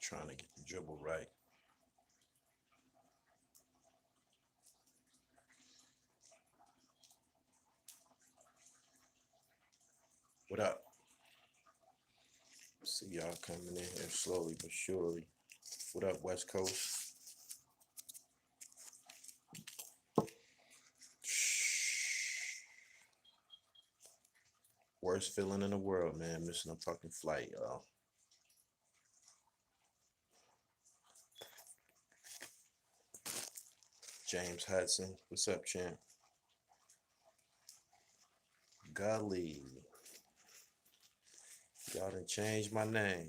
Trying to get the dribble right. What up? See y'all coming in here slowly but surely. What up, West Coast? Worst feeling in the world, man. Missing a fucking flight, y'all. James Hudson. What's up, champ? Golly. Y'all done changed my name.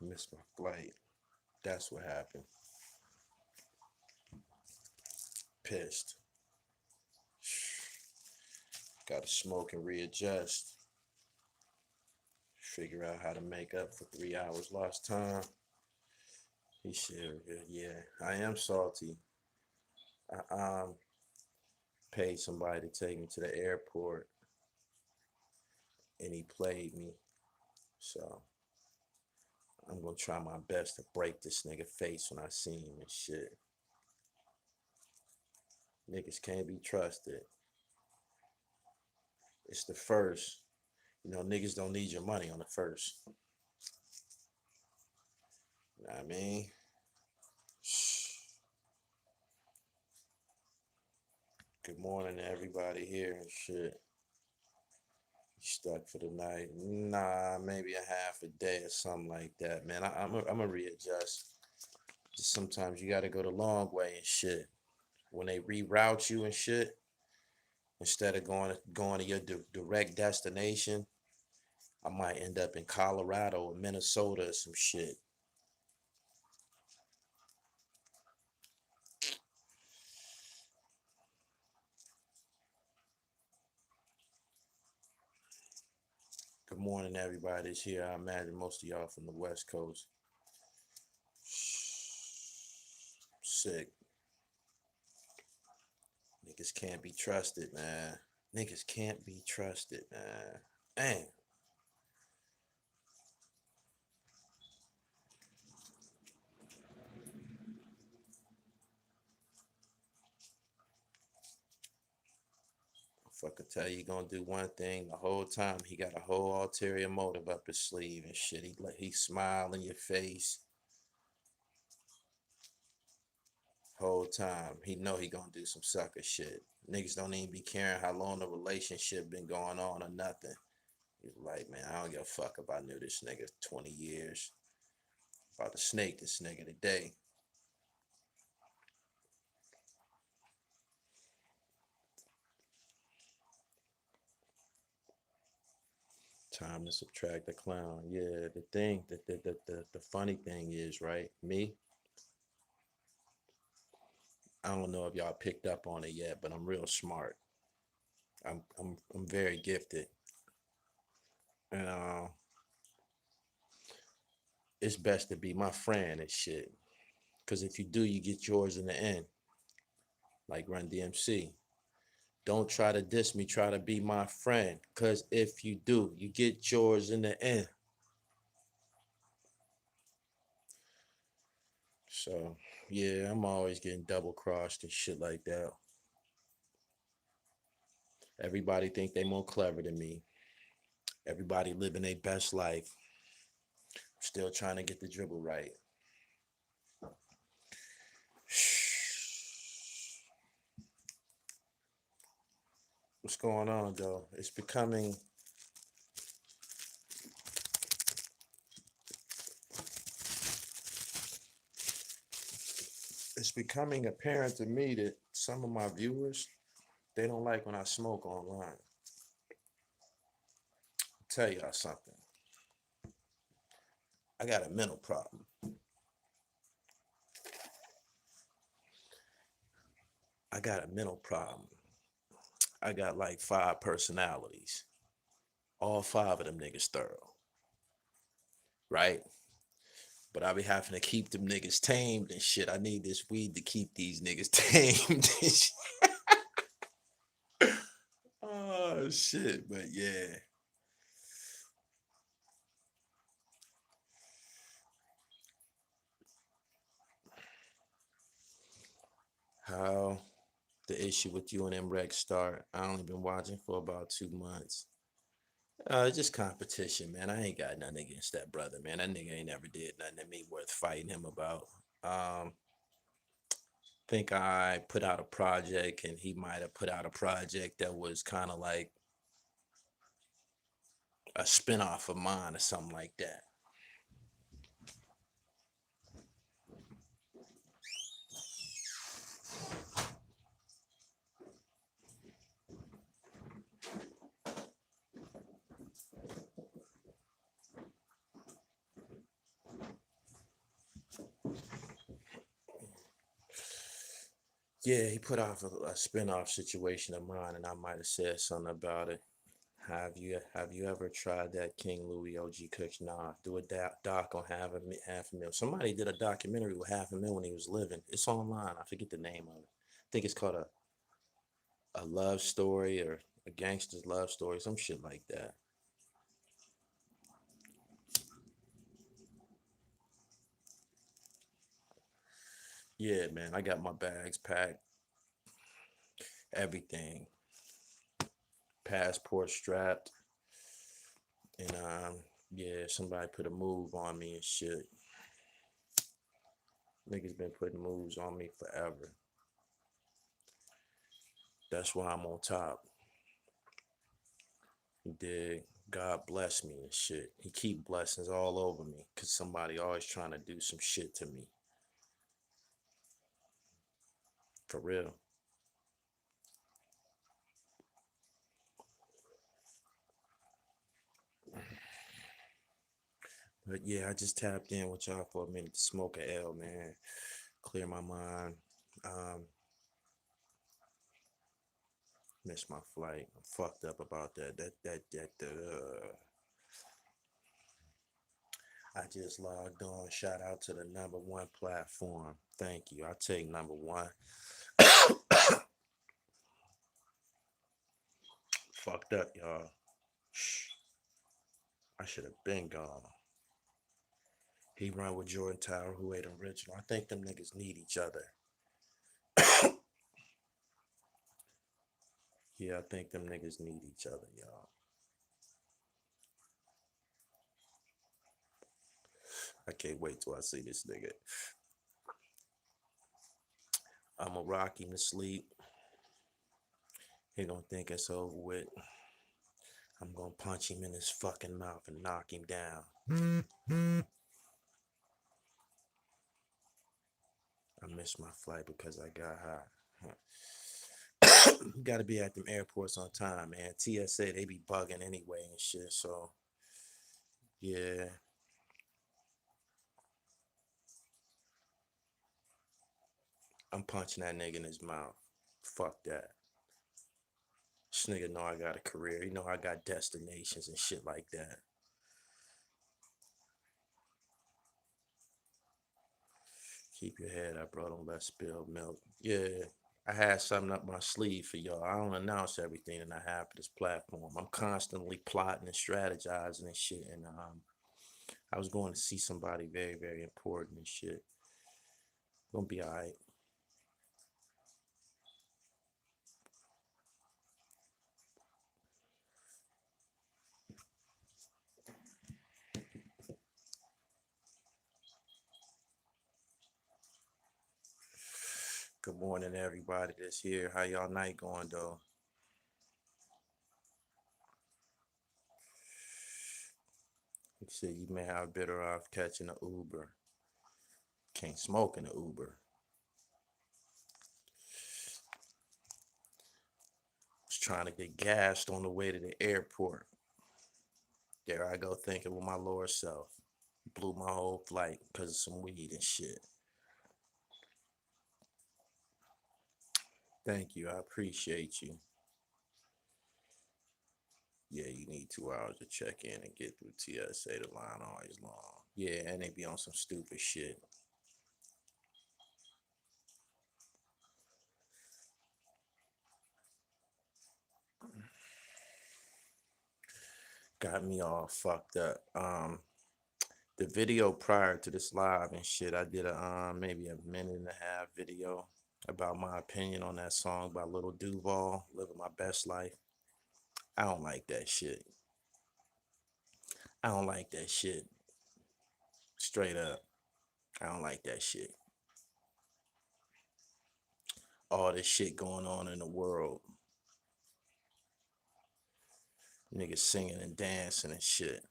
Missed my flight. That's what happened. Pissed. Gotta smoke and readjust. Figure out how to make up for 3 hours lost time. He said, yeah, I am salty. I paid somebody to take me to the airport and he played me. So I'm gonna try my best to break this nigga face when I see him and shit. Niggas can't be trusted. It's the first. You know, niggas don't need your money on the first. You know what I mean? Good morning to everybody here and shit. You stuck for the night? Nah, maybe a half a day or something like that, man. I'm gonna readjust. Just sometimes you gotta go the long way and shit. When they reroute you and shit, instead of going to your direct destination, I might end up in Colorado or Minnesota or some shit. Good morning, everybody that's here. I imagine most of y'all from the West Coast. Sick. Niggas can't be trusted, man. Niggas can't be trusted, man. Damn. Fucker tell you gonna do one thing the whole time. He got a whole ulterior motive up his sleeve and shit. He smile in your face whole time. He know he gonna do some sucker shit. Niggas don't even be caring how long the relationship been going on or nothing. He's like, man, I don't give a fuck if I knew this nigga 20 years. About to snake this nigga today. Time to subtract the clown. Yeah, the thing, the funny thing is, right? Me, I don't know if y'all picked up on it yet, but I'm real smart. I'm very gifted. And it's best to be my friend and shit. Cause if you do, you get yours in the end. Like Run DMC. Don't try to diss me, try to be my friend. Cause if you do, you get yours in the end. So yeah, I'm always getting double crossed and shit like that. Everybody think they more clever than me. Everybody living their best life. Still trying to get the dribble right. What's going on though? It's becoming apparent to me that some of my viewers, they don't like when I smoke online. I'll tell y'all something. I got a mental problem. I got a mental problem. I got like 5 personalities. All 5 of them niggas thorough. Right? But I be having to keep them niggas tamed and shit. I need this weed to keep these niggas tamed and shit. Oh shit, but yeah. How the issue with you and MREX start? I only been watching for about 2 months. It's just competition, man. I ain't got nothing against that brother, man. That nigga ain't never did nothing to me worth fighting him about. Um, think I put out a project and he might have put out a project that was kind of like a spinoff of mine or something like that. Yeah, he put off a spinoff situation of mine, and I might have said something about it. Have you ever tried that King Louis OG Kush? Nah, do a doc on half a mil. Somebody did a documentary with half a mil when he was living. It's online. I forget the name of it. I think it's called a love story or a gangster's love story, some shit like that. Yeah, man, I got my bags packed, everything, passport strapped, and yeah, somebody put a move on me and shit. Niggas been putting moves on me forever. That's why I'm on top. He did. God bless me and shit. He keep blessings all over me because somebody always trying to do some shit to me. For real. But yeah, I just tapped in with y'all for a minute to smoke a L, man. Clear my mind. Um, Missed my flight. I'm fucked up about that. I just logged on. Shout out to the number one platform. Thank you. I take number one. Fucked up, y'all. Shh. I should have been gone. He run with Jordan Tower, who ain't original. I think them niggas need each other. Yeah, I think them niggas need each other, y'all. I can't wait till I see this nigga. I'm gonna rock him to sleep. He gonna think it's over with. I'm gonna punch him in his fucking mouth and knock him down. I missed my flight because I got high. You gotta be at them airports on time, man. TSA, they be bugging anyway and shit. So, yeah, I'm punching that nigga in his mouth. Fuck that. This nigga know I got a career. You know I got destinations and shit like that. Keep your head up, bro. Don't let spilled milk. Yeah, I had something up my sleeve for y'all. I don't announce everything that I have for this platform. I'm constantly plotting and strategizing and shit. And I was going to see somebody very, very important and shit. Gonna be all right. Good morning, everybody that's here. How y'all night going, though? You said you may have better off catching an Uber. Can't smoke in the Uber. Was trying to get gassed on the way to the airport. There I go thinking with my lower self. Blew my whole flight because of some weed and shit. Thank you. I appreciate you. Yeah, you need 2 hours to check in and get through TSA. The line always long. Yeah, and they be on some stupid shit. got me all fucked up. The video prior to this live and shit, I did a maybe a minute and a half video about my opinion on that song by Little Duval, "Living My Best Life." I don't like that shit. I don't like that shit. Straight up, I don't like that shit. All this shit going on in the world, niggas singing and dancing and shit.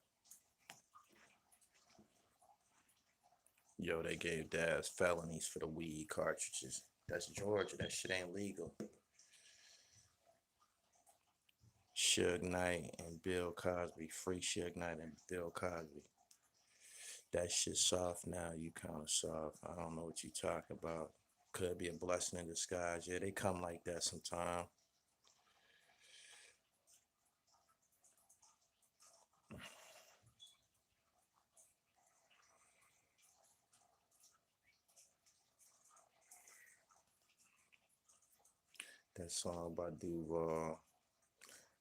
Yo, they gave Daz felonies for the weed cartridges. That's Georgia. That shit ain't legal. Suge Knight and Bill Cosby. Free Suge Knight and Bill Cosby. That shit soft now. You kind of soft. I don't know what you talk about. Could be a blessing in disguise. Yeah, they come like that sometime. That song by Duval.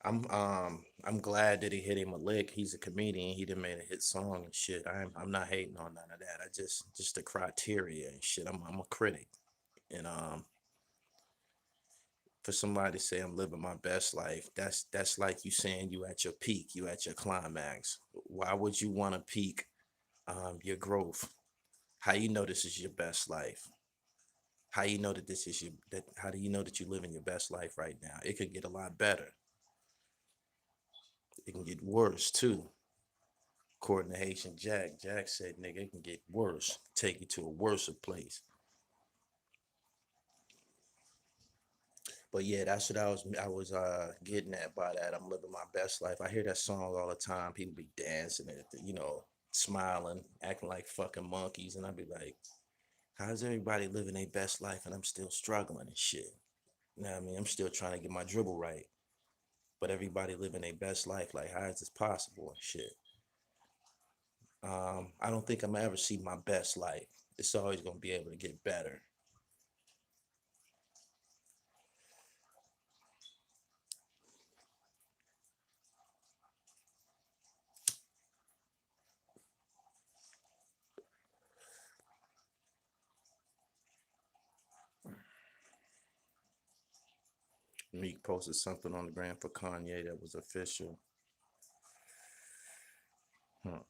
I'm glad that he hit him a lick. He's a comedian. He done made a hit song and shit. I'm not hating on none of that. I just the criteria and shit. I'm a critic. And for somebody to say I'm living my best life, that's like you saying you at your peak, you at your climax. Why would you want to peak your growth? How you know this is your best life? How you know that this is your that how do you know that you're living your best life right now? It could get a lot better. It can get worse too. According to Haitian Jack, Jack said, nigga, it can get worse. Take you to a worse place. But yeah, that's what I was getting at by that. I'm living my best life. I hear that song all the time. People be dancing it, smiling, acting like fucking monkeys, and I be like, how's everybody living their best life and I'm still struggling and shit? You know what I mean? I'm still trying to get my dribble right. But everybody living their best life. Like, how is this possible and shit? I don't think I'm gonna ever see my best life. It's always gonna be able to get better. Meek posted something on the gram for Kanye that was official. Huh.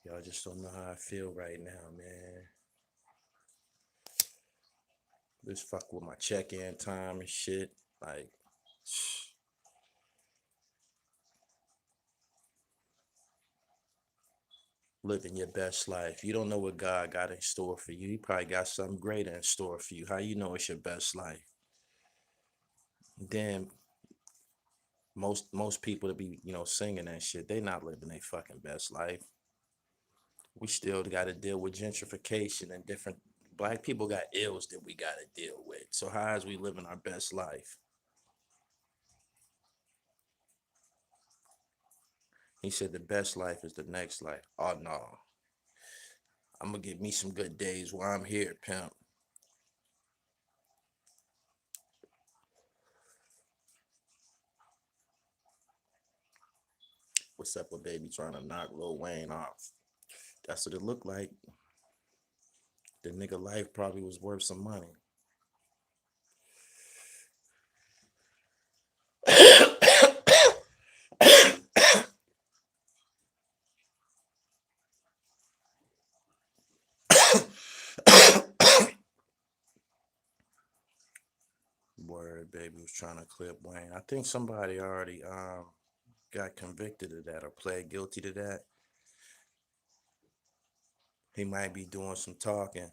Y'all just don't know how I feel right now, man. This fuck with my check-in time and shit. Like, living your best life. You don't know what God got in store for you. He probably got something greater in store for you. How you know it's your best life? Then most people that be singing that shit, they not living their fucking best life. We still got to deal with gentrification and different. Black people got ills that we got to deal with. So how is we living our best life? He said the best life is the next life. Oh no, I'm gonna give me some good days while I'm here, pimp. What's up with baby trying to knock Lil Wayne off? That's what it looked like. The nigga life probably was worth some money. Word, baby was trying to clip Wayne. I think somebody already got convicted of that or pled guilty to that. He might be doing some talking.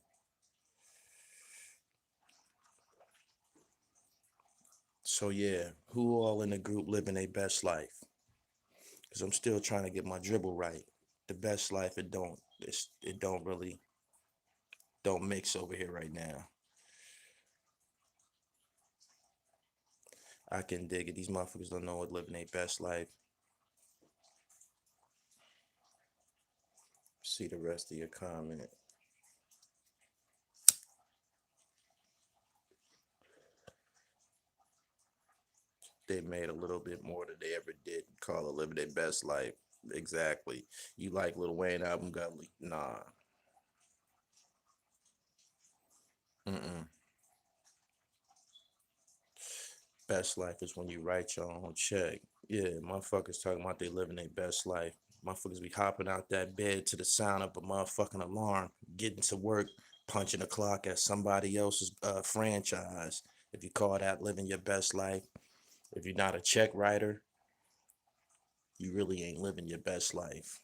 So yeah, who all in the group living their best life? Cause I'm still trying to get my dribble right. The best life, it don't really don't mix over here right now. I can dig it. These motherfuckers don't know what living their best life. See the rest of your comment. they made a little bit more than they ever did. Call it living their best life. Exactly. You like Lil Wayne album got leaked? Nah. Mm-mm. Best life is when you write your own check. Yeah, motherfuckers talking about they living their best life. Motherfuckers be hopping out that bed to the sound of a motherfucking alarm, getting to work, punching the clock at somebody else's franchise. If you call that living your best life, if you're not a check writer, you really ain't living your best life.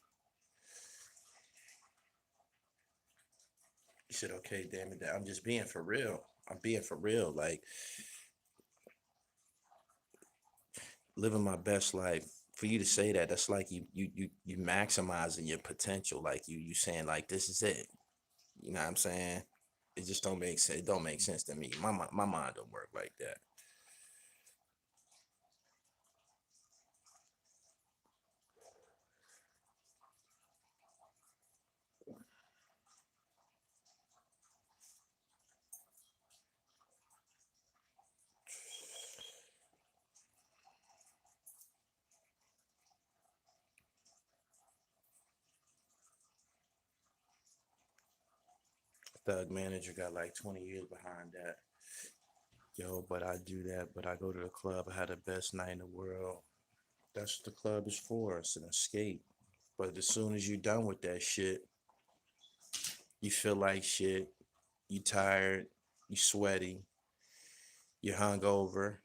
You said, okay, damn it, I'm just being for real. I'm being for real. Like living my best life. For you to say that, that's like you maximizing your potential. Like you saying like this is it. You know what I'm saying? It just don't make sense. It don't make sense to me. My mind don't work like that. Thug manager got like 20 years behind that. Yo, but I do that. But I go to the club. I had the best night in the world. That's what the club is for. It's an escape. But as soon as you're done with that shit, you feel like shit. You tired. You sweaty. You hungover.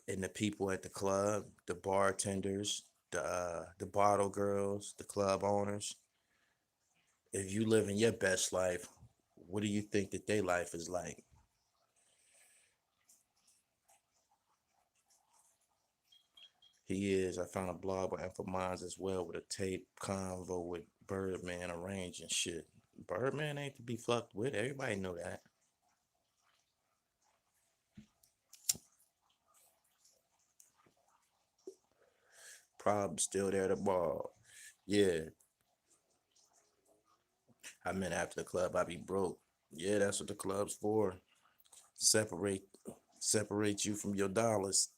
And the people at the club, the bartenders, the bottle girls, the club owners, if you living your best life, what do you think that their life is like? He is. I found a blog by Infomines as well with a tape convo with Birdman arranging shit. Birdman ain't to be fucked with. Everybody know that. Problem still there to ball. Yeah. I meant after the club I be broke. Yeah, that's what the club's for. Separate separate you from your dollars.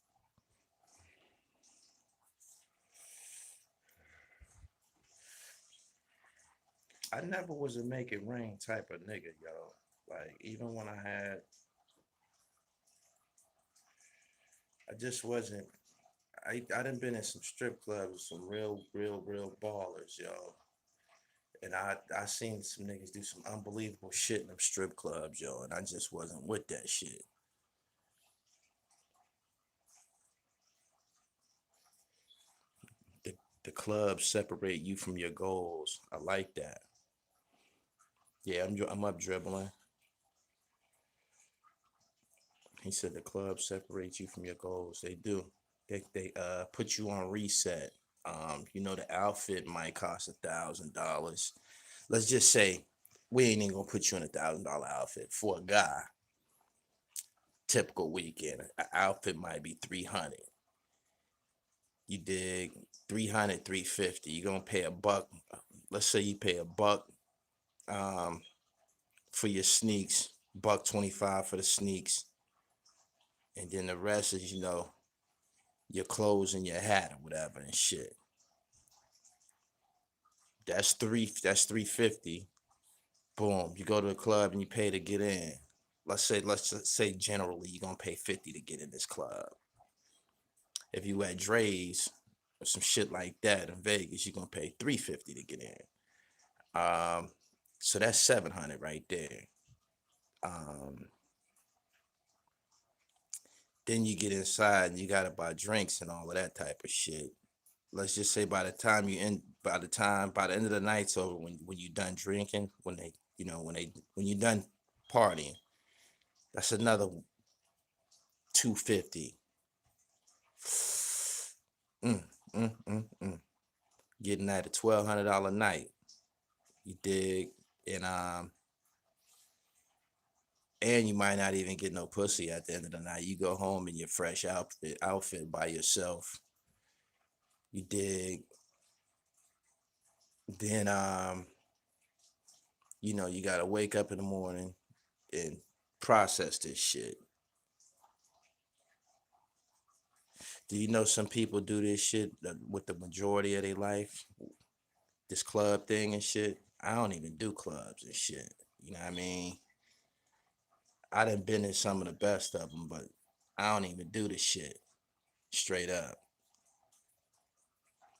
I never was a make it rain type of nigga, yo. Like even when I just wasn't. I done been in some strip clubs with some real ballers, yo. And I seen some niggas do some unbelievable shit in them strip clubs, yo. And I just wasn't with that shit. The the clubs separate you from your goals. I like that. Yeah, I'm up dribbling. He said the clubs separate you from your goals. They do. They put you on reset. The outfit might cost $1,000. Let's just say we ain't even gonna put you in $1,000 outfit for a guy. Typical weekend, an outfit might be 300. You dig? 300, 350. You're gonna pay a buck. Let's say you pay a buck um, for your sneaks, buck 25 for the sneaks, and then the rest is your clothes and your hat or whatever and shit. That's 350. Boom. You go to the club and you pay to get in. Let's say generally you're gonna pay 50 to get in this club. If you at Dre's or some shit like that in Vegas, you're gonna pay 350 to get in. So that's 700 right there. Um, then you get inside and you gotta buy drinks and all of that type of shit. Let's just say by the end of the night's over, when you done drinking, when you done partying, that's another 250. Mm, mm. Getting that a $1,200 night. You dig? And and you might not even get no pussy at the end of the night. You go home in your fresh outfit by yourself. You dig? Then you gotta wake up in the morning and process this shit. Do you know some people do this shit with the majority of their life? This club thing and shit. I don't even do clubs and shit. You know what I mean? I done been in some of the best of them, but I don't even do this shit. Straight up.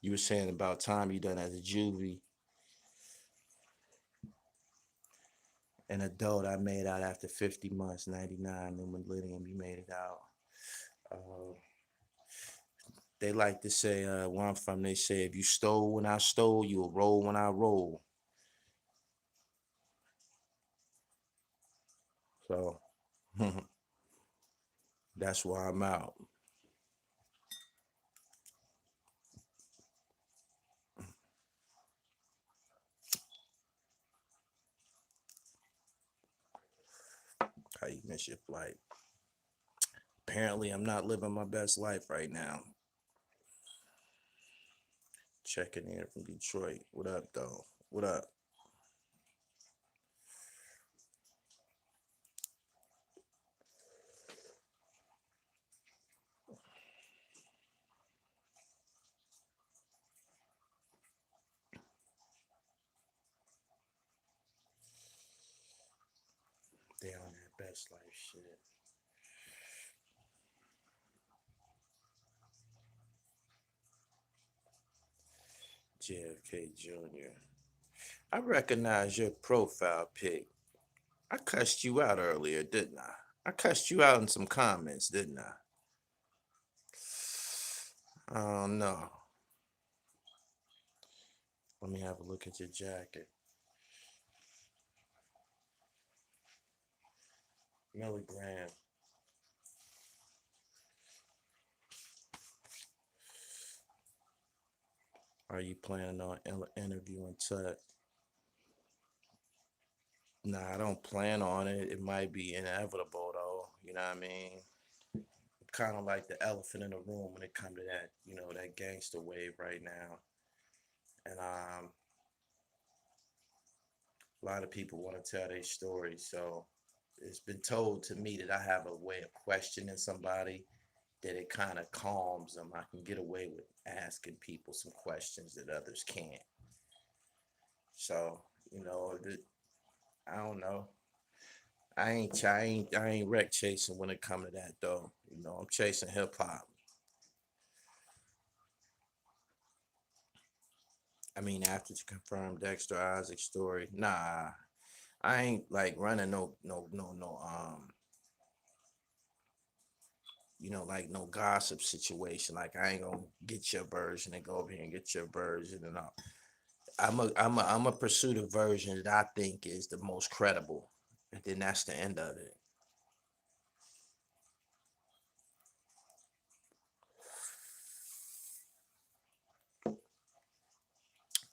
You were saying about time you done as a juvie. An adult I made out after 50 months, 99, new millennium, you made it out. Uh, they like to say, where I'm from, they say, if you stole when I stole, you'll roll when I roll. So that's why I'm out. How you miss your flight? Apparently, I'm not living my best life right now. Checking in from Detroit. What up, though? What up? They on that best life shit. JFK Jr. I recognize your profile pic. I cussed you out earlier, didn't I? I cussed you out in some comments, didn't I? I don't know. Let me have a look at your jacket. Milligram. Are you planning on interviewing Tut? Nah, I don't plan on it. It might be inevitable though. You know what I mean? Kind of like the elephant in the room when it comes to that, that gangster wave right now. And a lot of people want to tell their story. So it's been told to me that I have a way of questioning somebody that it kind of calms them. I can get away with asking people some questions that others can't. So, I don't know. I ain't wreck chasing when it come to that though. I'm chasing hip hop. I mean, after to confirm Dexter Isaac's story, nah, I ain't like running no like no gossip situation. Like I ain't gonna get your version and go over here and get your version and all. I'm a pursue the version that I think is the most credible, and then that's the end of it.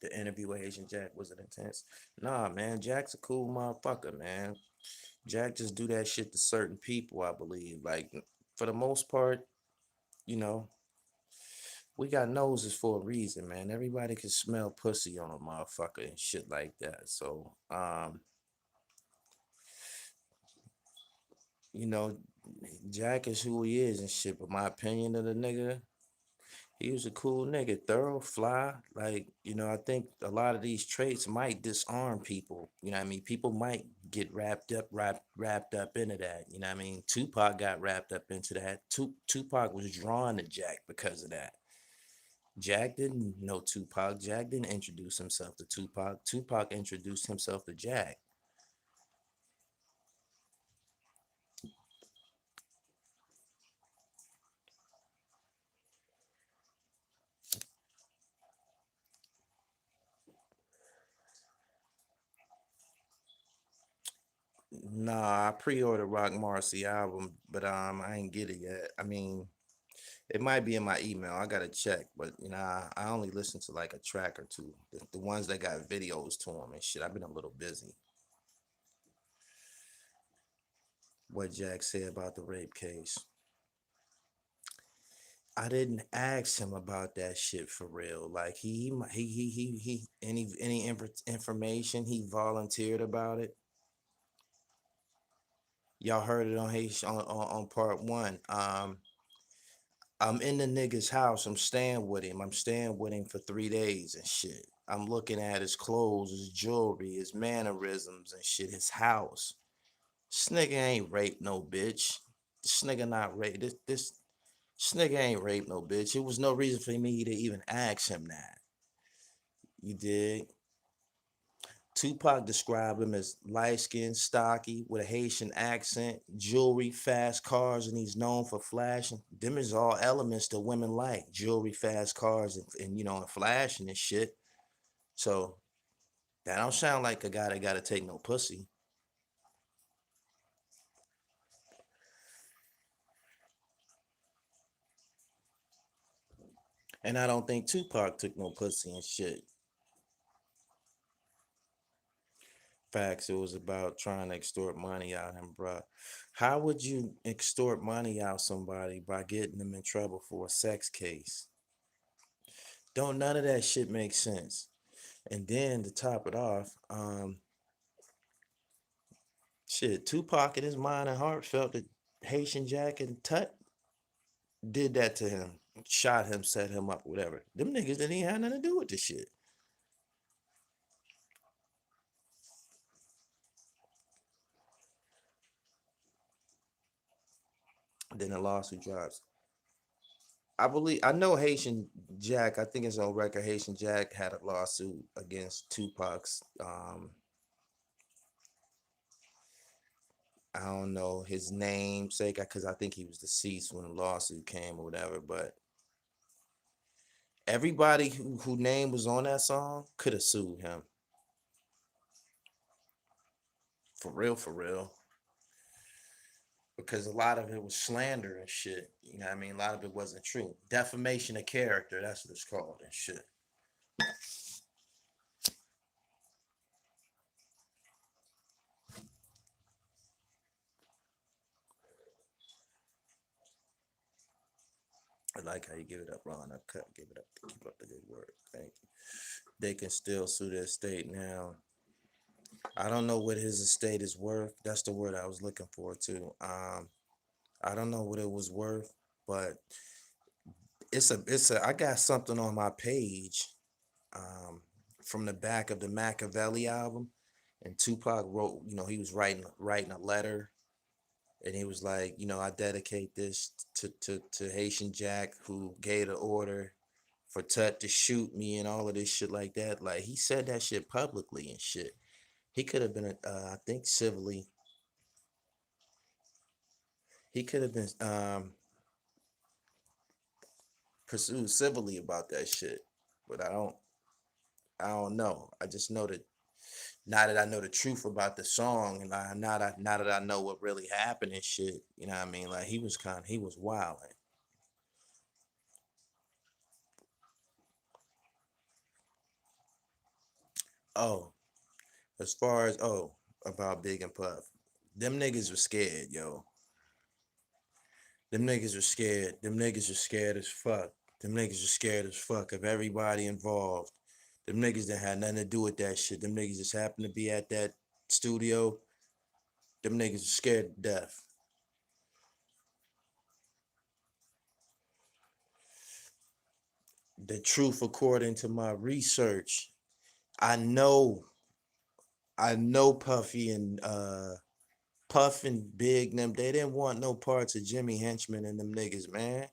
The interview with Haitian Jack was it intense? Nah, man, Jack's a cool motherfucker, man. Jack just do that shit to certain people, I believe. Like for the most part, you know, we got noses for a reason, man. Everybody can smell pussy on a motherfucker and shit like that. So, you know, Jack is who he is and shit. But my opinion of the nigga, he was a cool nigga, thorough, fly. Like, I think a lot of these traits might disarm people. You know what I mean? People might get wrapped up into that. You know what I mean? Tupac got wrapped up into that. Tupac was drawn to Jack because of that. Jack didn't know Tupac. Jack didn't introduce himself to Tupac. Tupac introduced himself to Jack. Nah, I pre-ordered Rock Marcy album, but I ain't get it yet. I mean, it might be in my email. I gotta check, but I only listen to like a track or two. The ones that got videos to them and shit. I've been a little busy. What Jack said about the rape case. I didn't ask him about that shit for real. Like any information he volunteered about it. Y'all heard it on Haitian on part one. I'm in the nigga's house. I'm staying with him. I'm staying with him for 3 days and shit. I'm looking at his clothes, his jewelry, his mannerisms and shit, his house. This nigga ain't raped no bitch. This nigga not raped. This nigga ain't raped no bitch. It was no reason for me to even ask him that. You dig? Tupac described him as light skinned, stocky, with a Haitian accent, jewelry, fast cars, and he's known for flashing. Them is all elements that women like: jewelry, fast cars, and and flashing and shit. So that don't sound like a guy that gotta take no pussy. And I don't think Tupac took no pussy and shit. Facts, it was about trying to extort money out of him, bruh. How would you extort money out somebody by getting them in trouble for a sex case? Don't none of that shit make sense. And then to top it off, shit, Tupac in his mind and heart felt that Haitian Jack and Tut did that to him, shot him, set him up, whatever. Them niggas didn't even have nothing to do with this shit. Then the lawsuit drops. I know Haitian Jack. I think it's on record. Haitian Jack had a lawsuit against Tupac's. I don't know his namesake because I think he was deceased when the lawsuit came or whatever. But everybody who name was on that song could have sued him for real, because a lot of it was slander and shit. You know what I mean? A lot of it wasn't true. Defamation of character. That's what it's called and shit. I like how you give it up, Ron. I cut. Give it up. Keep up the good work. Thank you. They can still sue their state now. I don't know what his estate is worth. That's the word I was looking for too. I don't know what it was worth, but I got something on my page um from the back of the Machiavelli album, and Tupac wrote, he was writing a letter, and he was like, I dedicate this to Haitian Jack, who gave the order for Tut to shoot me and all of this shit like that. Like, he said that shit publicly and shit. He could have been, I think, civilly. He could have been pursued civilly about that shit, but I don't know. I just know that now that I know the truth about the song, and now that I know what really happened and shit, you know what I mean? Like, he was wilding. Oh, as far as about Big and Puff, them niggas were scared, yo. Them niggas were scared. Them niggas were scared as fuck. Them niggas were scared as fuck of everybody involved. Them niggas that had nothing to do with that shit. Them niggas just happened to be at that studio. Them niggas were scared to death. The truth, according to my research, I know, I know Puffy and Puff and Big them, they didn't want no parts of Jimmy Henchman and them niggas, man.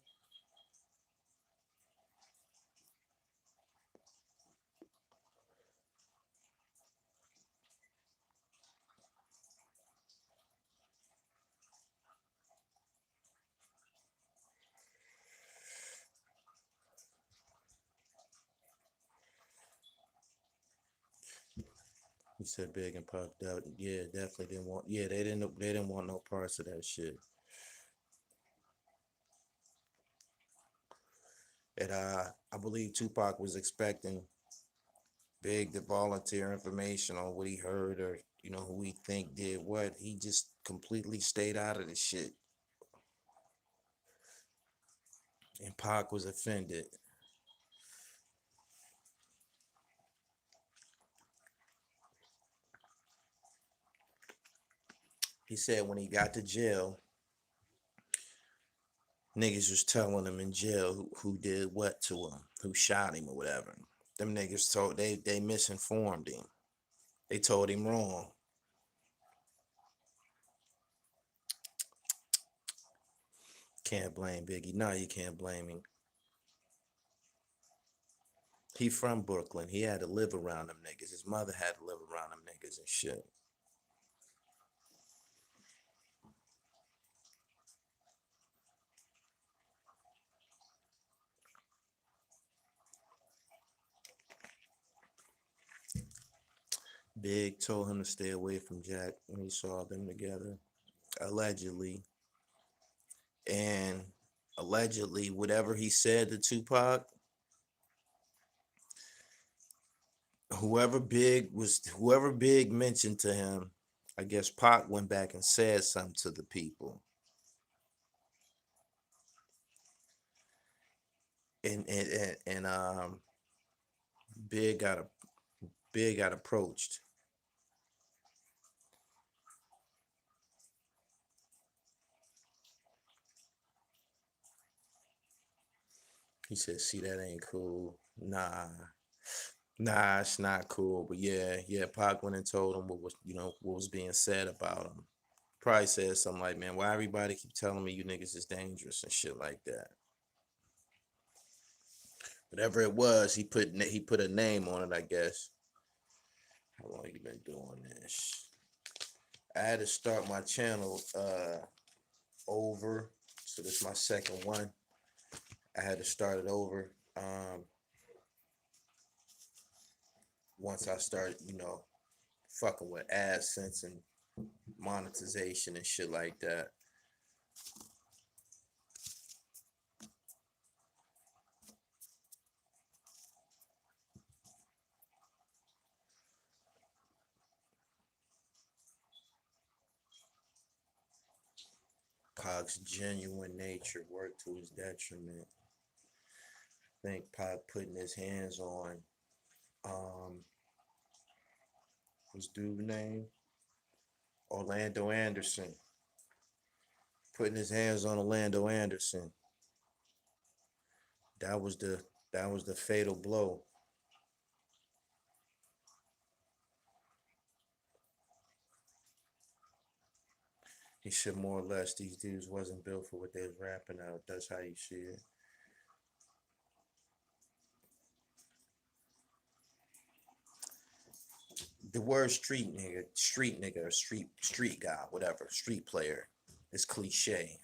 He said Big and Puff, yeah, definitely didn't want. Yeah, they didn't want no parts of that shit. And I believe Tupac was expecting Big to volunteer information on what he heard, or who he think did what. He just completely stayed out of the shit, and Pac was offended. He said when he got to jail, Niggas was telling him in jail who did what to him, who shot him or whatever. Them niggas told they misinformed him. They told him wrong. Can't blame Biggie. No, you can't blame him. He from Brooklyn. He had to live around them niggas. His mother had to live around them niggas and shit. Big told him to stay away from Jack when he saw them together, allegedly. And allegedly, whatever he said to Tupac, whoever Big mentioned to him, I guess Pac went back and said something to the people. And Big got a Big got approached. He said, "See, that ain't cool. Nah, it's not cool." But yeah, Pac went and told him what was being said about him. Probably said something like, "Man, why everybody keep telling me you niggas is dangerous and shit like that." Whatever it was, he put a name on it, I guess. How long you been doing this? I had to start my channel over, so this is my second one. I had to start it over. Once I started, fucking with AdSense and monetization and shit like that. Pac's genuine nature worked to his detriment. I think Pac putting his hands on what's dude's name? Orlando Anderson. Putting his hands on Orlando Anderson. That was the fatal blow. He said more or less these dudes wasn't built for what they was rapping out. That's how you see it. The word street nigga, or street guy, whatever, street player, is cliche.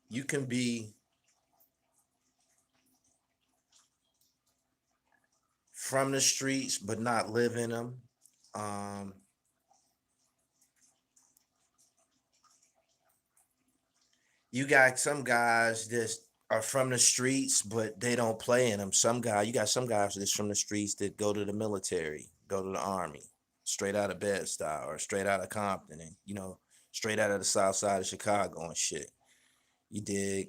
You can be from the streets but not live in them. Um, you got some guys that are from the streets but they don't play in them. You got some guys that's from the streets that go to the military, go to the army, straight out of Bed-Stuy or straight out of Compton, and straight out of the South Side of Chicago and shit. You dig?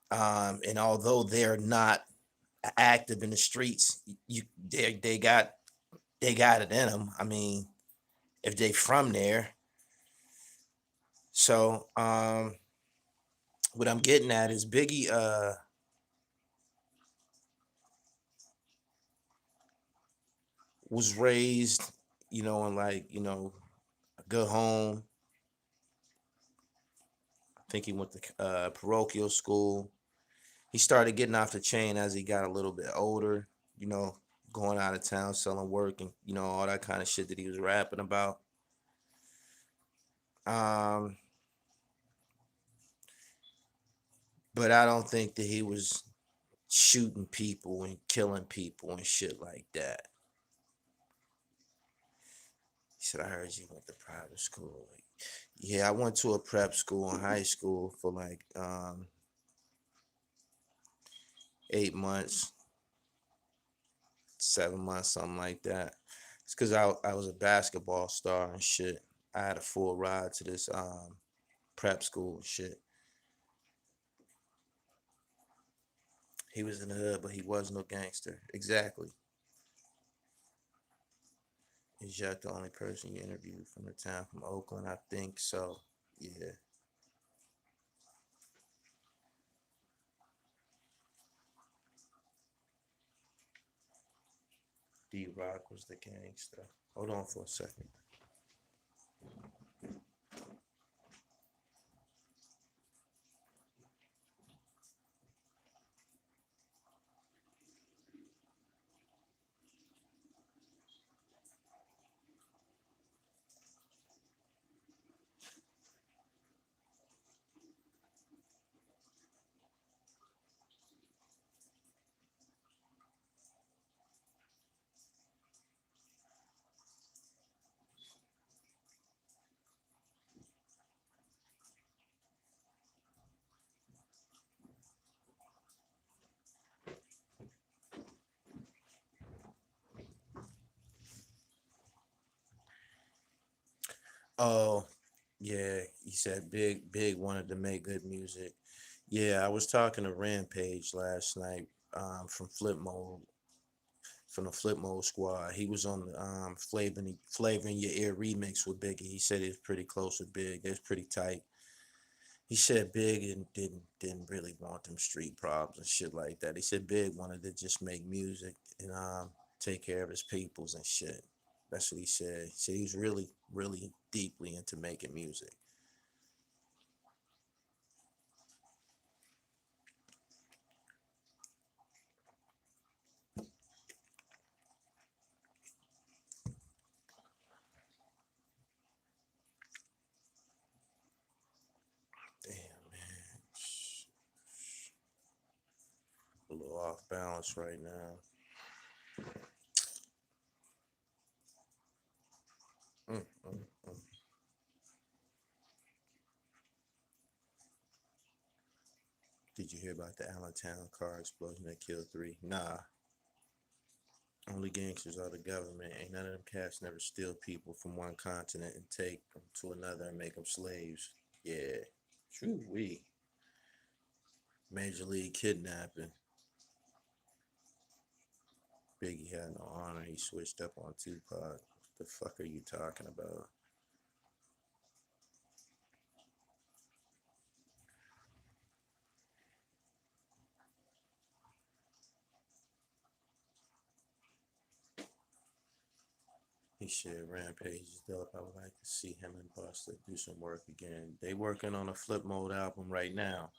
And although they're not active in the streets, they got it in them. I mean, if they from there. So what I'm getting at is Biggie was raised, in like, a good home. I think he went to parochial school. He started getting off the chain as he got a little bit older, you know, going out of town, selling work and, all that kind of shit that he was rapping about. Um, but I don't think that he was shooting people and killing people and shit like that. He said, I heard you went to private school. Yeah, I went to a prep school in high school for like 8 months, 7 months, something like that. It's because I was a basketball star and shit. I had a full ride to this prep school and shit. He was in the hood, but he was no gangster. Exactly. Is Jack the only person you interviewed from the town from Oakland? I think so. Yeah. D-Rock was the gangster. Hold on for a second. Oh, yeah, he said Big wanted to make good music. Yeah, I was talking to Rampage last night from Flip Mode, from the Flip Mode squad. He was on the Flavoring Your Ear remix with Biggie. He said he was pretty close with Big. They was pretty tight. He said Big and didn't really want them street problems and shit like that. He said Big wanted to just make music and take care of his peoples and shit. That's what he said. He said he was really deeply into making music. Damn, man. A little off balance right now. Mm, mm, mm. Did you hear about the Allentown car explosion that killed three? Nah. Only gangsters are the government. Ain't none of them cats never steal people from one continent and take them to another and make them slaves. Yeah. True, we. Major league kidnapping. Biggie had no honor. He switched up on Tupac. What the fuck are you talking about? He said Rampage is dope. I would like to see him and Busta do some work again. They working on a Flip Mode album right now.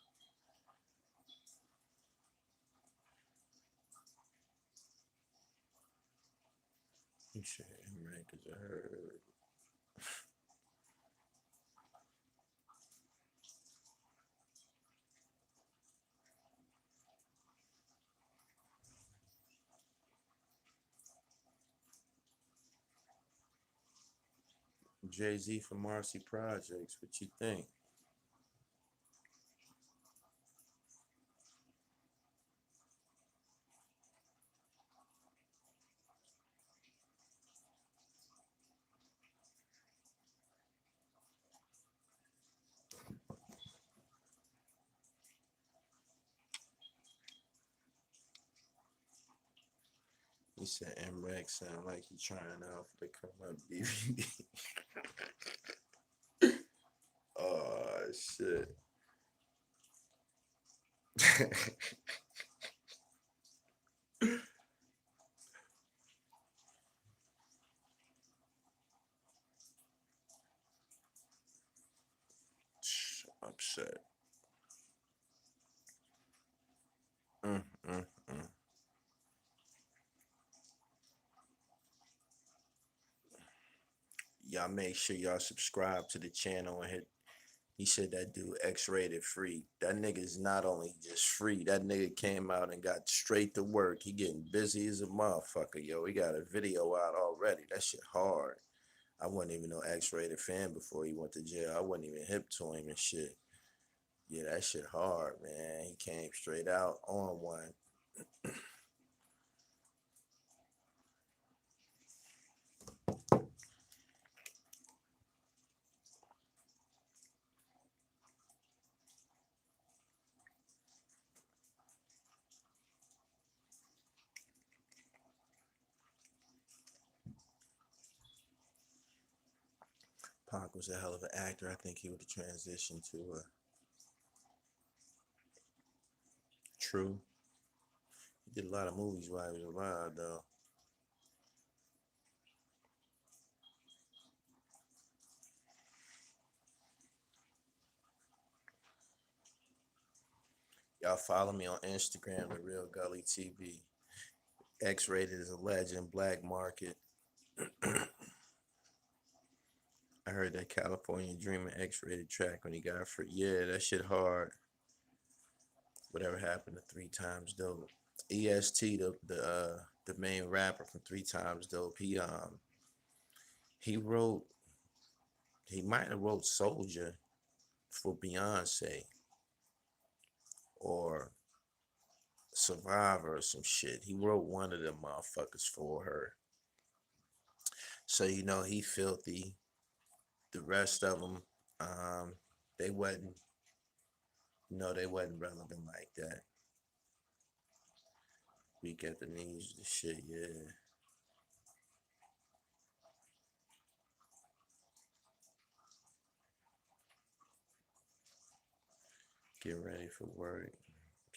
He said M-Rank is a herd. Jay-Z from Marcy Projects. What you think? He said M-Rank sound like he trying out for the come up DVD. Oh shit. Upset. Mm, mm, mm. Y'all make sure y'all subscribe to the channel and hit. He said that dude X-rated free. That nigga is not only just free. That nigga came out and got straight to work. He getting busy as a motherfucker, yo. He got a video out already. That shit hard. I wasn't even no X-rated fan before he went to jail. I wasn't even hip to him and shit. Yeah, that shit hard, man. He came straight out on one. Pac was a hell of an actor. I think he would have transitioned to a true. He did a lot of movies while he was alive, though. Y'all follow me on Instagram, The Real Gully TV. X-rated is a legend, Black Market. I heard that California Dreamer X-rated track when he got for yeah, that shit hard. Whatever happened to Three Times Dope? EST, the main rapper from Three Times Dope. He wrote he might have wrote Soldier for Beyonce or Survivor or some shit. He wrote one of them motherfuckers for her. So you know he filthy. The rest of them, they wasn't. No, they wasn't relevant like that. Weak at the knees, the shit, yeah. Get ready for work.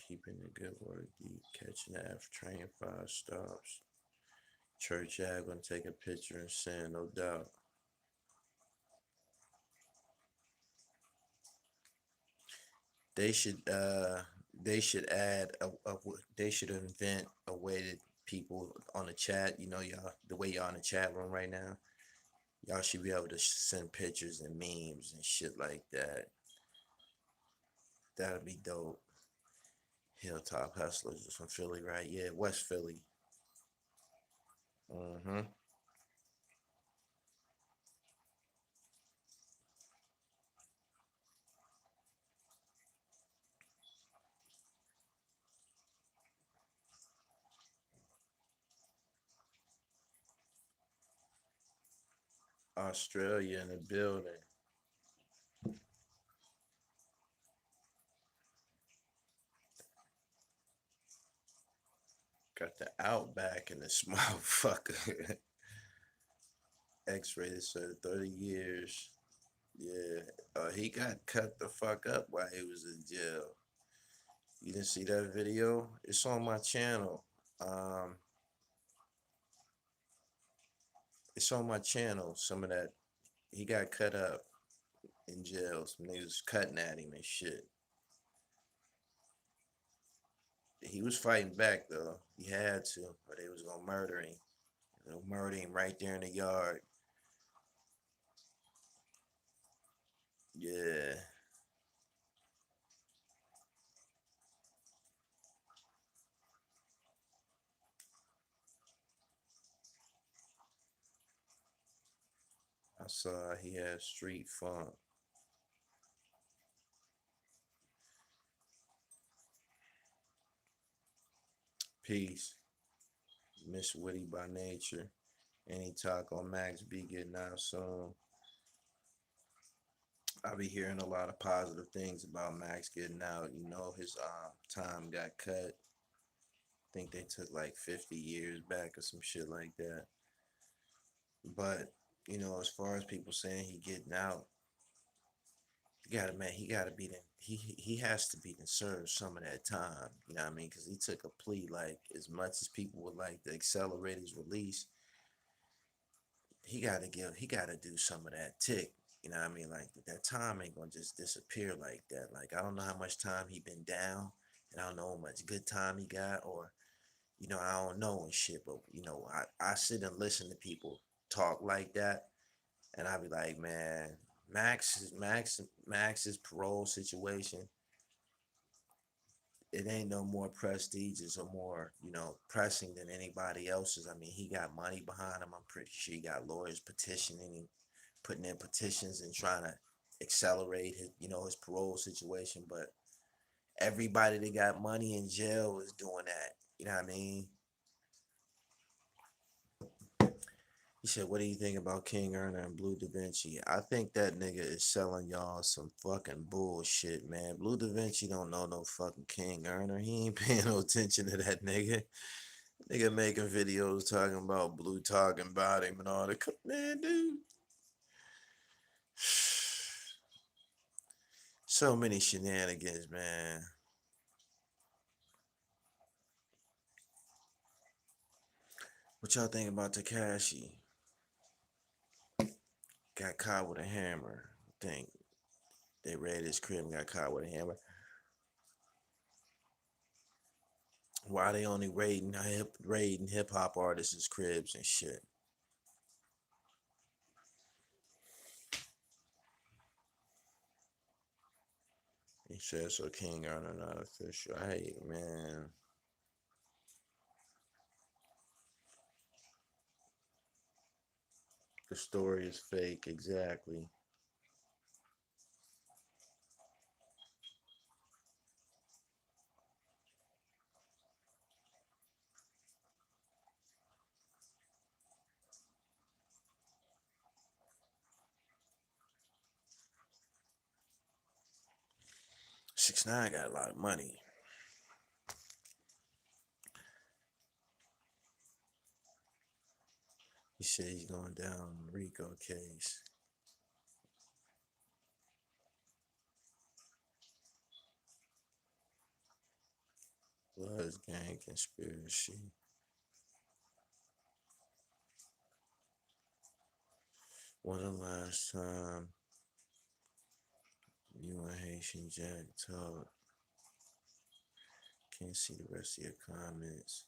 Keeping the good work deep. Catching the F train 5 stops. Church ad gonna take a picture and send, no doubt. They should they should add they should invent a way that people on the chat, you know, y'all the way y'all in the chat room right now, y'all should be able to send pictures and memes and shit like that. That'd be dope. Hilltop Hustlers is from Philly, right? Yeah, West Philly. Mm-hmm. Australia in the building. Got the Outback in this motherfucker. X-rated, sir. 30 years. Yeah. He got cut the fuck up while he was in jail. You didn't see that video? It's on my channel. Um, it's on my channel. Some of that. He got cut up in jail. Some niggas cutting at him and shit. He was fighting back though. He had to, or they was gonna murder him. They'll murder him right there in the yard. Yeah. I saw he had street funk. Peace. Miss Witty by nature. Any talk on Max B getting out soon? I be hearing a lot of positive things about Max getting out. You know, his time got cut. I think they took like 50 years back or some shit like that. But, you know, as far as people saying he getting out, you gotta man, he gotta be he has to be to serve some of that time. You know what I mean? Because he took a plea. Like as much as people would like to accelerate his release, he gotta do some of that tick. You know what I mean? Like that time ain't gonna just disappear like that. Like I don't know how much time he been down, and I don't know how much good time he got, or you know I don't know and shit. But you know I sit and listen to people talk like that, and I be like, man, Max's parole situation, it ain't no more prestigious or more, you know, pressing than anybody else's. I mean, he got money behind him. I'm pretty sure he got lawyers petitioning him, putting in petitions and trying to accelerate his, you know, his parole situation. But everybody that got money in jail is doing that. You know what I mean? He said, "What do you think about King Erner and Blue Da Vinci?" I think that nigga is selling y'all some fucking bullshit, man. Blue Da Vinci don't know no fucking King Erner. He ain't paying no attention to that nigga. Nigga making videos talking about Blue talking about him and all that. Man, dude. So many shenanigans, man. What y'all think about Takashi? Got caught with a hammer. I think they raided his crib and got caught with a hammer. Why they only raiding hip hop artists' cribs and shit? He said so King earned another official. Hey man, the story is fake, exactly. 6ix9ine got a lot of money. He said he's going down on the Rico case. Bloods gang conspiracy. When the last time you and Haitian Jack talk? Can't see the rest of your comments.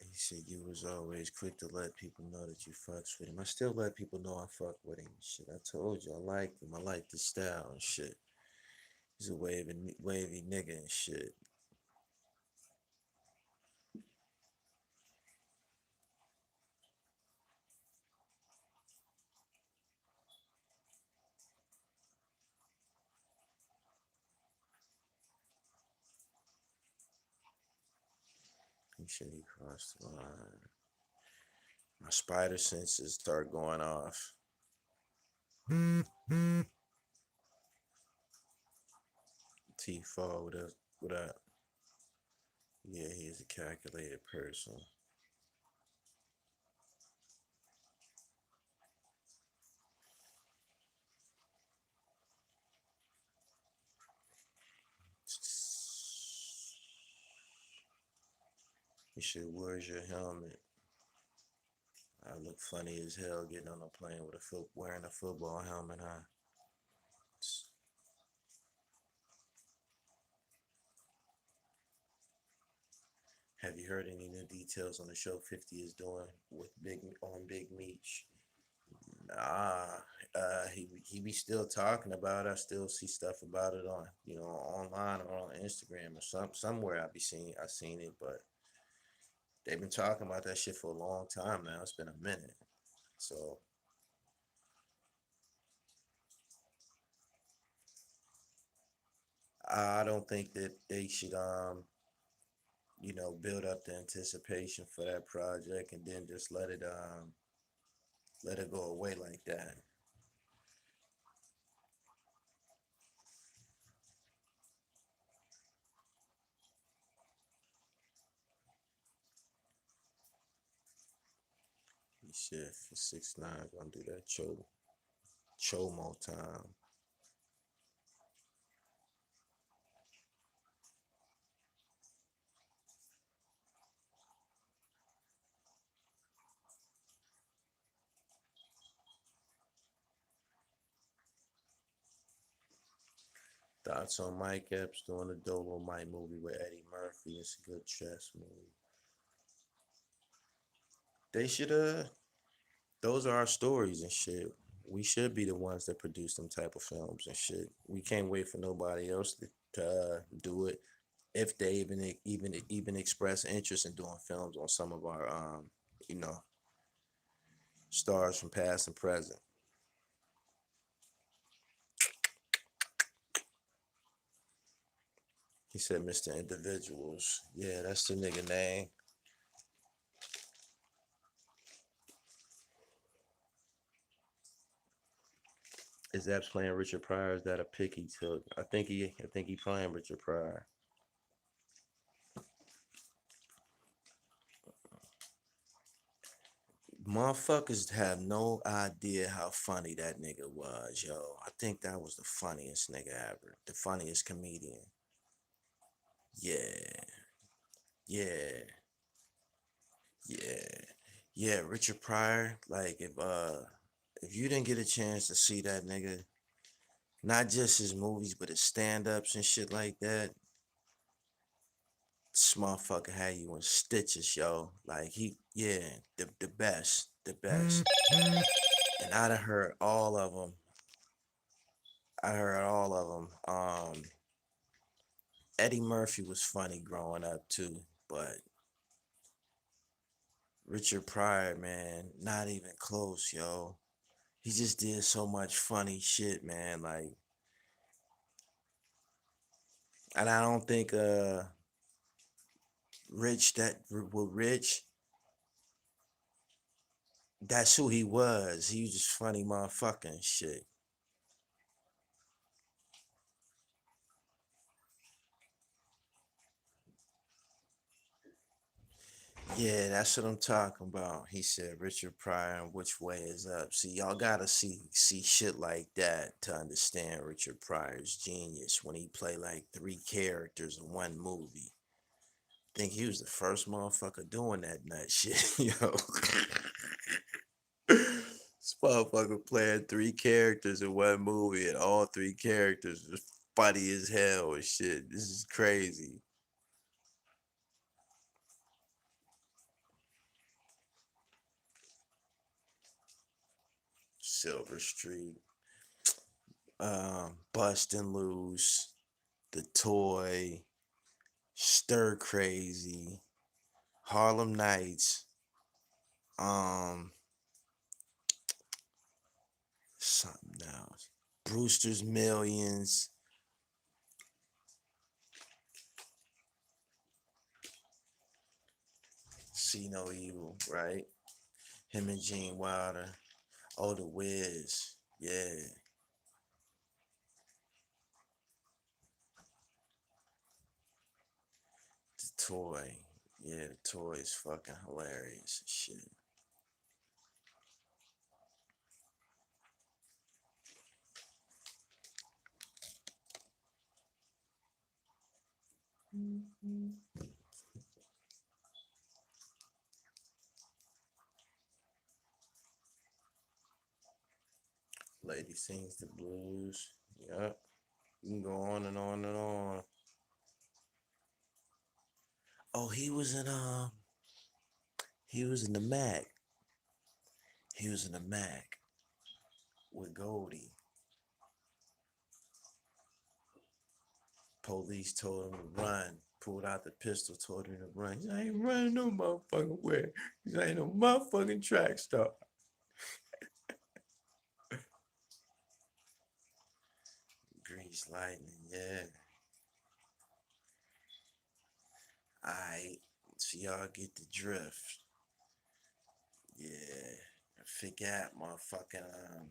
He said you was always quick to let people know that you fucks with him. I still let people know I fuck with him. Shit, I told you I like him. I like the style and shit. He's a wavy nigga and shit. He said he crossed the line. My spider senses start going off. T4, what up? Yeah, he's a calculated person. He said, "Where's your helmet?" I look funny as hell getting on a plane with wearing a football helmet on. Have you heard any new details on the show 50 is doing with Big Meech? Nah, he be still talking about it. I still see stuff about it on online or on Instagram or somewhere. I seen it, but they've been talking about that shit for a long time now. It's been a minute, so I don't think that they should build up the anticipation for that project and then just let it go away like that. He said for 6ix9ine gonna do that chomo time. Thoughts on Mike Epps doing the Dolomite movie with Eddie Murphy? It's a good chess movie. They should those are our stories and shit. We should be the ones that produce them type of films and shit. We can't wait for nobody else to do it if they even express interest in doing films on some of our you know stars from past and present. He said Mr. Individuals. Yeah, that's the nigga name. Is Epps playing Richard Pryor? Is that a pick he took? I think he playing Richard Pryor. Motherfuckers have no idea how funny that nigga was, yo. I think that was the funniest nigga ever. The funniest comedian. Yeah, yeah, yeah, yeah. Richard Pryor. Like if you didn't get a chance to see that nigga, not just his movies, but his stand-ups and shit like that. This motherfucker had you in stitches, yo. Like yeah, the best, the best. And I done heard all of them. I heard all of them. Eddie Murphy was funny growing up too, but Richard Pryor, man, not even close, yo. He just did so much funny shit, man. Like, and I don't think Rich that with Rich, that's who he was. He was just funny motherfucking shit. Yeah, that's what I'm talking about. He said Richard Pryor and which way is up. See, y'all gotta see shit like that to understand Richard Pryor's genius when he play like three characters in one movie. Think he was the first motherfucker doing that nut shit, yo. This motherfucker playing three characters in one movie and all three characters is funny as hell and shit. This is crazy. Silver Street, Bustin' Loose, The Toy, Stir Crazy, Harlem Nights, um, something else. Brewster's Millions, See No Evil, right? Him and Gene Wilder. Oh, The Wiz. Yeah. The Toy. Yeah, The Toy is fucking hilarious. Shit. Lady Sings the Blues. Yep. You can go on and on and on. Oh, he was in the Mac. He was in the Mac with Goldie. Police told him to run. Pulled out the pistol, told him to run. He said, I ain't running no motherfucking where. He said, I ain't no motherfucking track star. Grease Lightning, yeah. Alright. So y'all get the drift. Yeah. I forgot motherfucking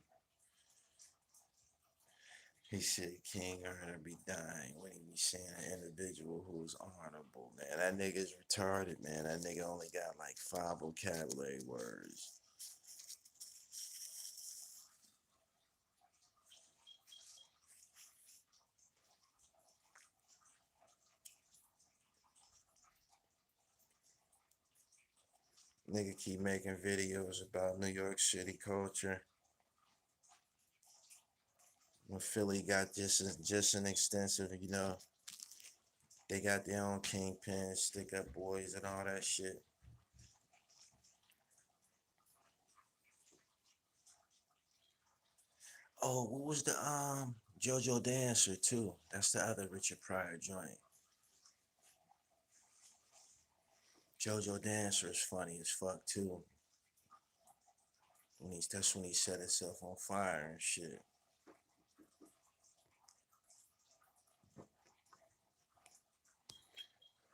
he said King earner be dying when he be saying an individual who's honorable, man. That nigga's retarded, man. That nigga only got like 5 vocabulary words. Nigga keep making videos about New York City culture. When Philly got just an extensive, they got their own kingpins, stick up boys and all that shit. Oh, what was the JoJo Dancer too? That's the other Richard Pryor joint. JoJo Dancer is funny as fuck too. That's when he set himself on fire and shit.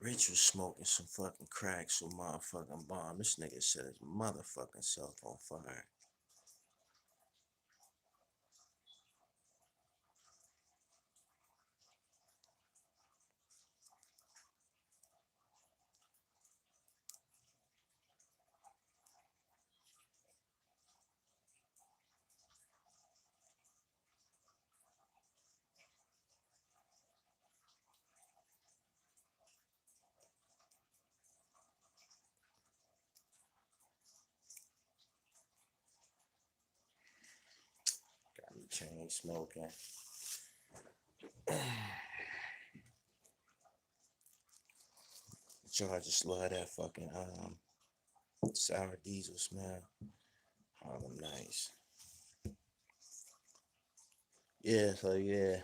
Rich was smoking some fucking crack, so motherfucking bomb. This nigga set his motherfucking self on fire. Got me chain smoking. So I just love that fucking sour diesel smell. Harlem nice. Yeah, so yeah.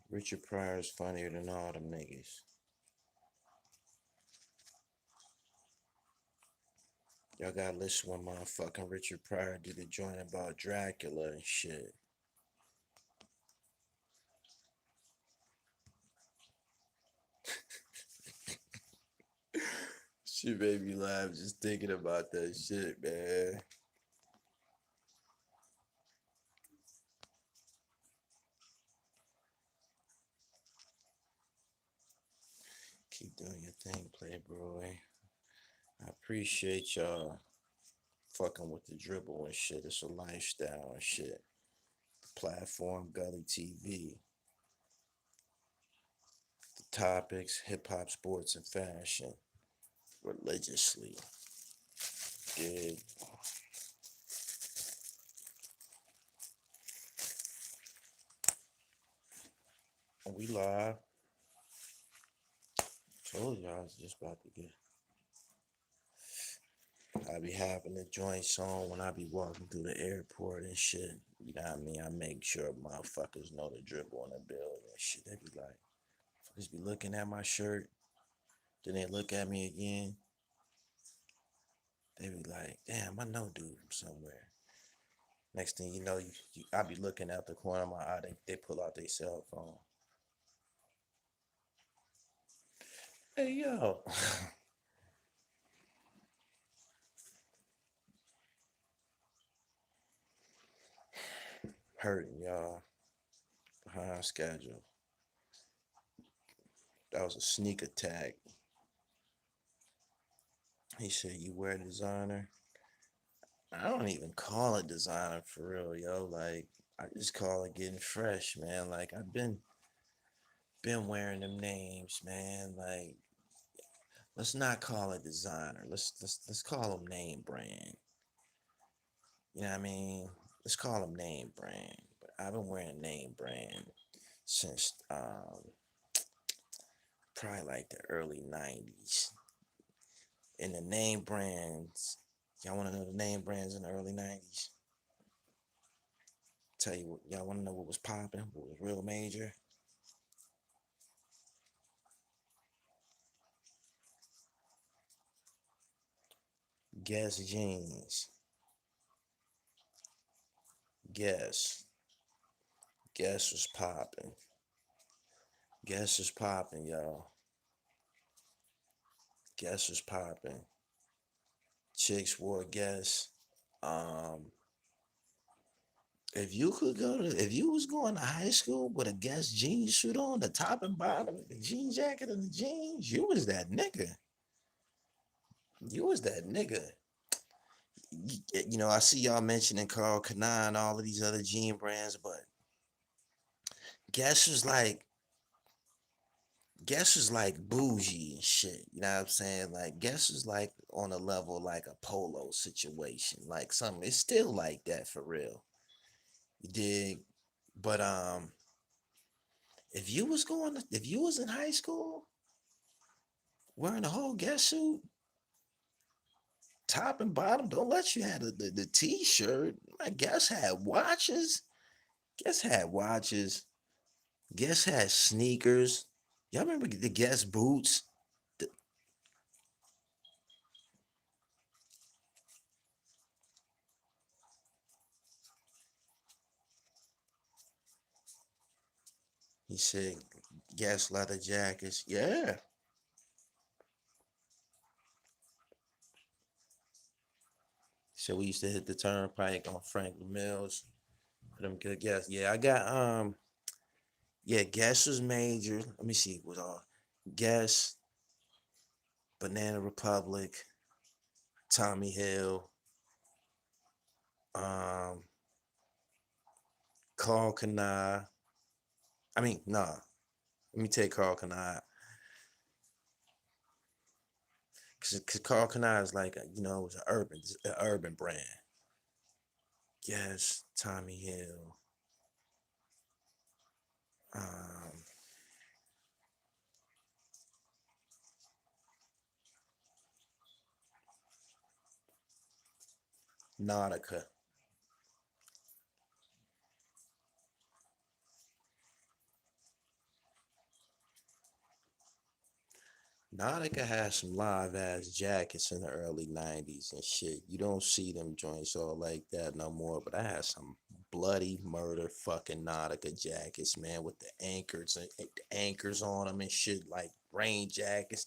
Richard Pryor is funnier than all them niggas. Y'all gotta listen when motherfucking Richard Pryor did a joint about Dracula and shit. She made me laugh just thinking about that shit, man. Keep doing your thing, Playboy. I appreciate y'all fucking with the dribble and shit. It's a lifestyle and shit. Platform Gully TV. The topics, hip hop, sports, and fashion. Religiously. Good. We live. Told y'all I was just about to get. I be having the joints on when I be walking through the airport and shit. You know what I mean? I make sure motherfuckers know the dribble on the building and shit. They be like, motherfuckers be looking at my shirt. Then they look at me again. They be like, damn, I know dude from somewhere. Next thing you know, I be looking out the corner of my eye. They pull out their cell phone. Hey, yo. Hurting, y'all. Behind schedule. That was a sneak attack. He said, you wear designer? I don't even call it designer for real, yo. Like, I just call it getting fresh, man. Like, I've been wearing them names, man. Like, let's not call it designer. Let's call them name brand. You know what I mean? Let's call them name brand. But I've been wearing name brand since probably like the early 90s. And the name brands, y'all want to know the name brands in the early 90s? Tell you what, y'all want to know what was popping, what was real major? Guess jeans. Guess. Guess was popping. Guess was popping, y'all. Guess was popping. Chicks wore guess. Um, if you was going to high school with a Guess jeans suit on, the top and bottom, the jean jacket and the jeans, you was that nigga. You was that nigga. You know, I see y'all mentioning Carl Kanai and all of these other jean brands, but Guess was like Guess was like bougie and shit. You know what I'm saying? Like Guess was like on a level like a polo situation. Like something it's still like that for real. You dig? But if you was in high school wearing a whole Guess suit, top and bottom, don't let you have the t-shirt. I guess had watches. Guess had watches. Guess had sneakers. Y'all remember the Guess boots? The- he said Guess leather jackets. Yeah. So we used to hit the turnpike on Franklin Mills. For them good Guess. Yeah, I got yeah, Guess was major. Let me see what all Guess, Banana Republic, Tommy Hill, um, Carl Kanai. I mean, nah. Let me take Carl Kanai because Carl Kanai is like you know it was an urban brand. Yes, Tommy Hill. Um, Nautica. Nautica had some live ass jackets in the early 90s and shit. You don't see them joints all like that no more, but I had some bloody murder fucking Nautica jackets, man, with the anchors and the anchors on them and shit, like rain jackets,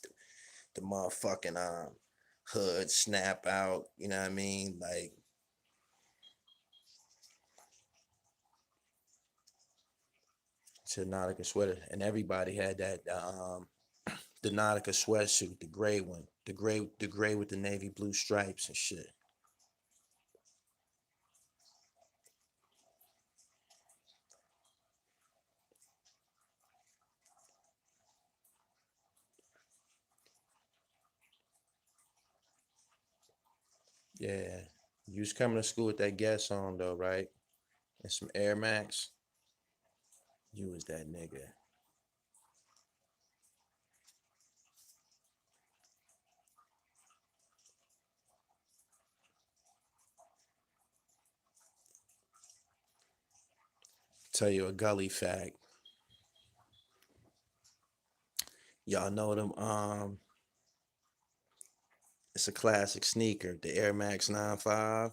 the motherfucking hood snap out, you know what I mean? Like to Nautica sweater, and everybody had that the Nautica sweatsuit, the gray one, the gray with the navy blue stripes and shit. Yeah, you was coming to school with that guess on though, right? And some Air Max. You was that nigga. Tell you a gully fact. Y'all know them. It's a classic sneaker, the Air Max 95.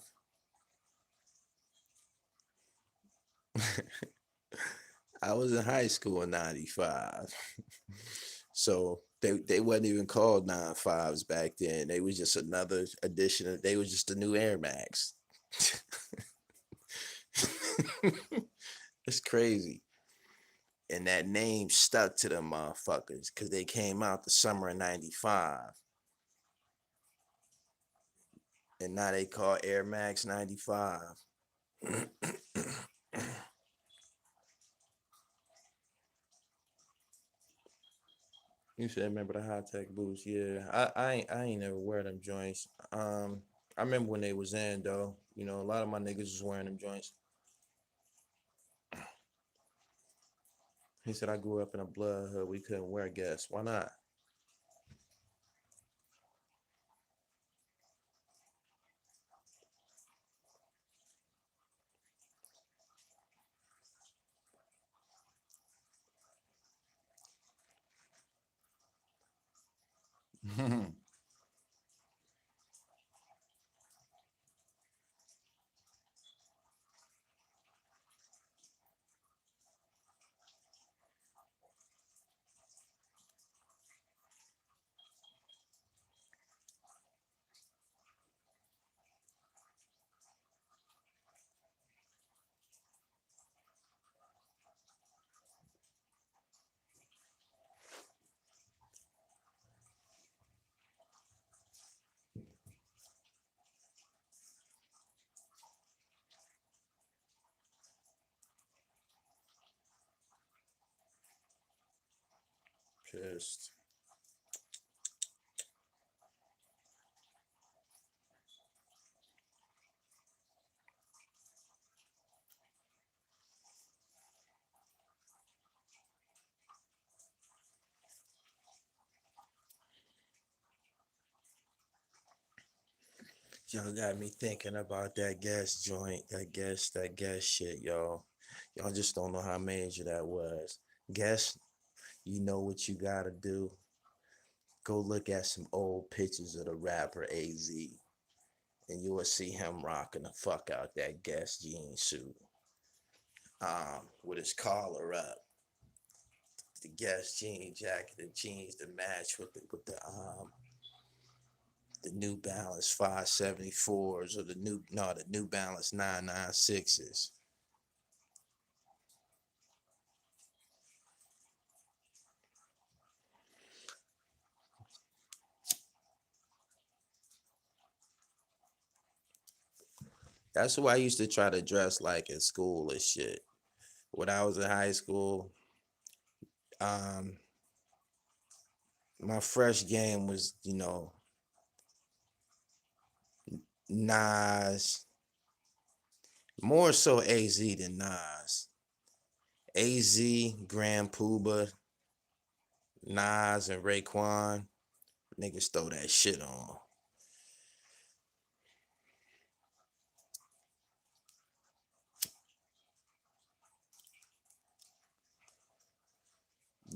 I was in high school in '95, so they wasn't even called 95s back then. They was just another edition. They was just the new Air Max. It's crazy. And that name stuck to them motherfuckers because they came out the summer of '95, and now they call Air Max 95. You said remember the high tech boots? Yeah, I ain't never wear them joints. I remember when they was in though. You know, a lot of my niggas was wearing them joints. He said I grew up in a blood hood. We couldn't wear gas. Why not? Pissed. Y'all got me thinking about that gas joint, that gas shit, y'all. Y'all just don't know how major that was. Guess you know what you gotta do. Go look at some old pictures of the rapper AZ, and you will see him rocking the fuck out that Guess jean suit, with his collar up, the Guess jean jacket, the jeans to match with the New Balance 574s or the New Balance 996s. That's who I used to try to dress like in school and shit. When I was in high school, um, my fresh game was, Nas, more so AZ than Nas. AZ, Grand Puba, Nas, and Raekwon. Niggas throw that shit on.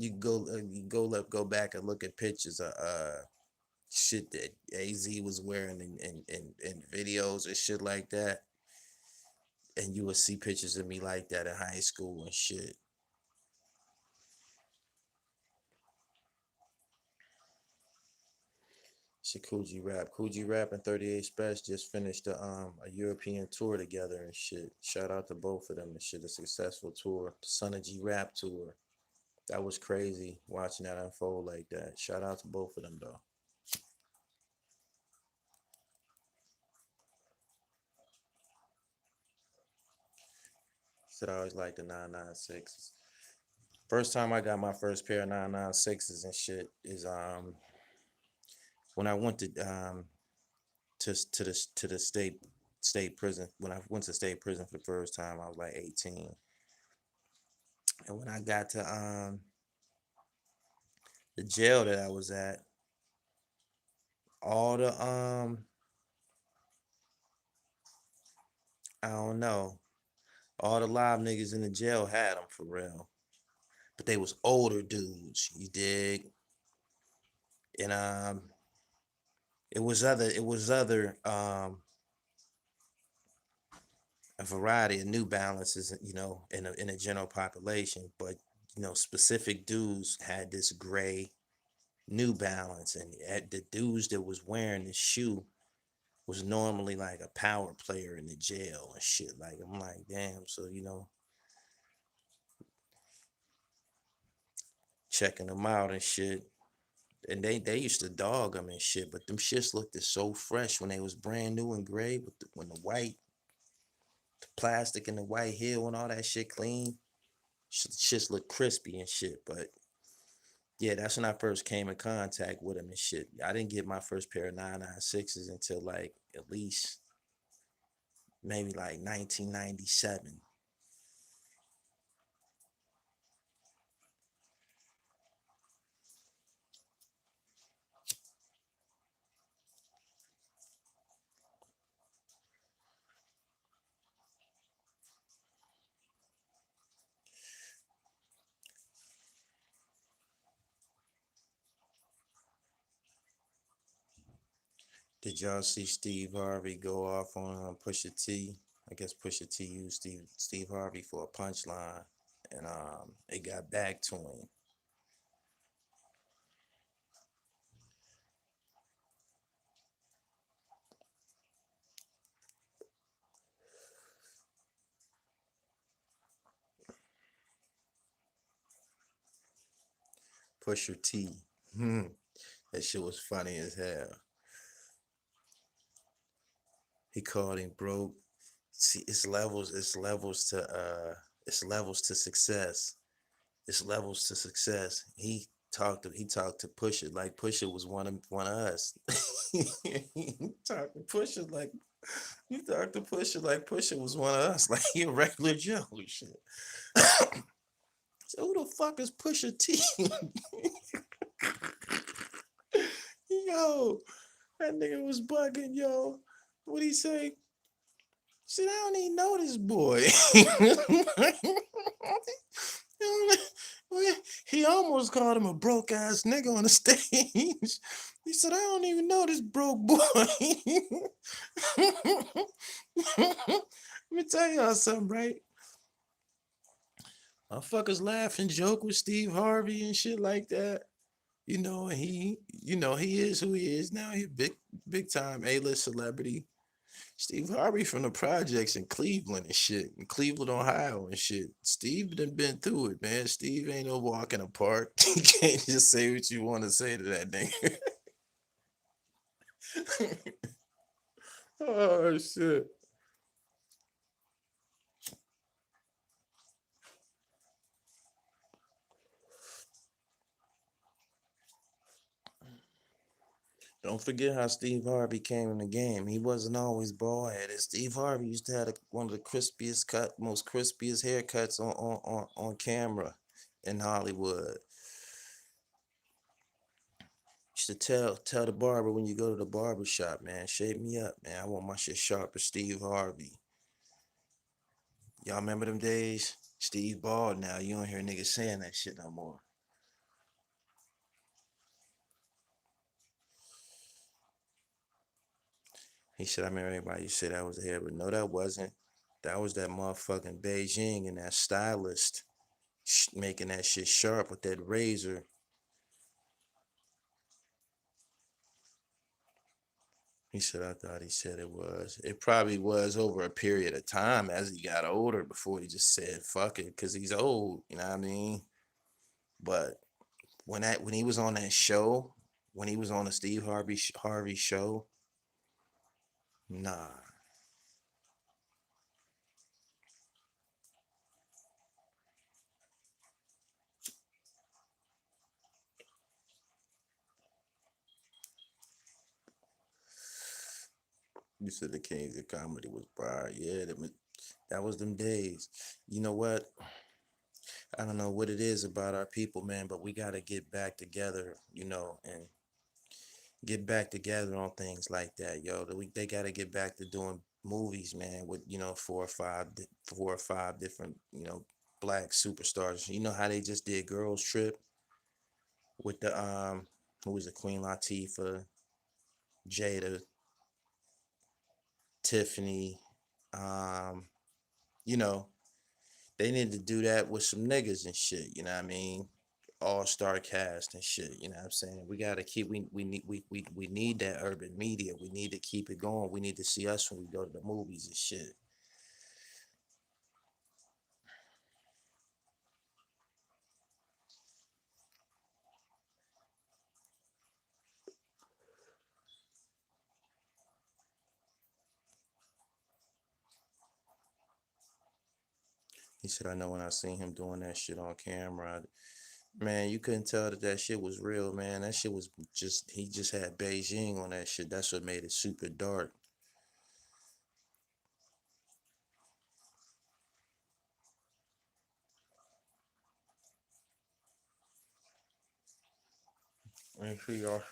You go back and look at pictures of shit that AZ was wearing in videos and shit like that, and you would see pictures of me like that in high school and shit. Shit, Coogee Rap and 38 Special just finished a European tour together and shit. Shout out to both of them and shit. A successful tour, Son of G Rap tour. That was crazy watching that unfold like that. Shout out to both of them though. Said I always liked the 996s. First time I got my first pair of 996s and shit is when I went to the state prison. When I went to state prison for the first time, I was like 18. And when I got to the jail that I was at, all the I don't know, all the live niggas in the jail had them for real, but they was older dudes. You dig? And it was other a variety of New Balances, in a general population, but specific dudes had this gray New Balance, and the dudes that was wearing this shoe was normally like a power player in the jail and shit. Like I'm like, damn. So checking them out and shit. And they used to dog them and shit, but them shits looked so fresh when they was brand new and gray with when the white the plastic and the white heel and all that shit clean. Shits look crispy and shit. But yeah, that's when I first came in contact with them and shit. I didn't get my first pair of 996s until like at least maybe like 1997. Did y'all see Steve Harvey go off on Pusha T? I guess Pusha T used Steve Harvey for a punchline, and it got back to him. Pusha T. That shit was funny as hell. He called him broke. See, it's levels. It's levels to success. It's levels to success. He talked to Pusha like Pusha was one of us. he talked to Pusha like he talked to Pusha like Pusha was one of us, like he a regular Joe and shit. So who the fuck is Pusha T? Yo, that nigga was bugging, yo. What he say? Shit, I don't even know this boy. He almost called him a broke ass nigga on the stage. He said, I don't even know this broke boy. Let me tell y'all something, right? Motherfuckers laugh and joke with Steve Harvey and shit like that. He is who he is now. He a big time A-list celebrity. Steve Harvey from the projects in Cleveland and shit, in Cleveland, Ohio and shit. Steve done been through it, man. Steve ain't no walk in the park. You can't just say what you want to say to that nigga. Oh shit. Don't forget how Steve Harvey came in the game. He wasn't always bald headed. Steve Harvey used to have one of the most crispiest haircuts on camera in Hollywood. Used to tell the barber when you go to the barber shop, man, shape me up, man. I want my shit sharp as Steve Harvey. Y'all remember them days? Steve bald now. You don't hear niggas saying that shit no more. He said, I remember everybody used to say that was the hair, but no, that wasn't. That was that motherfucking Beijing and that stylist making that shit sharp with that razor. He said, I thought he said it was. It probably was over a period of time as he got older before he just said, fuck it, because he's old. You know what I mean? But when he was on that show, when he was on the Steve Harvey show, nah. You said the Kings of Comedy was Pryor. Yeah, that was them days. You know what? I don't know what it is about our people, man, but we got to get back together, and get back together on things like that, yo. They got to get back to doing movies, man, with, four or five different, black superstars. You know how they just did Girls Trip with the, who was it, Queen Latifah, Jada, Tiffany, um, you know, they need to do that with some niggas and shit, you know what I mean? All-star cast and shit, you know what I'm saying? We gotta keep we need that urban media. We need to keep it going. We need to see us when we go to the movies and shit. He said, I know when I seen him doing that shit on camera, man, you couldn't tell that that shit was real, man. That shit was just, he just had Beijing on that shit. That's what made it super dark. Make sure y'all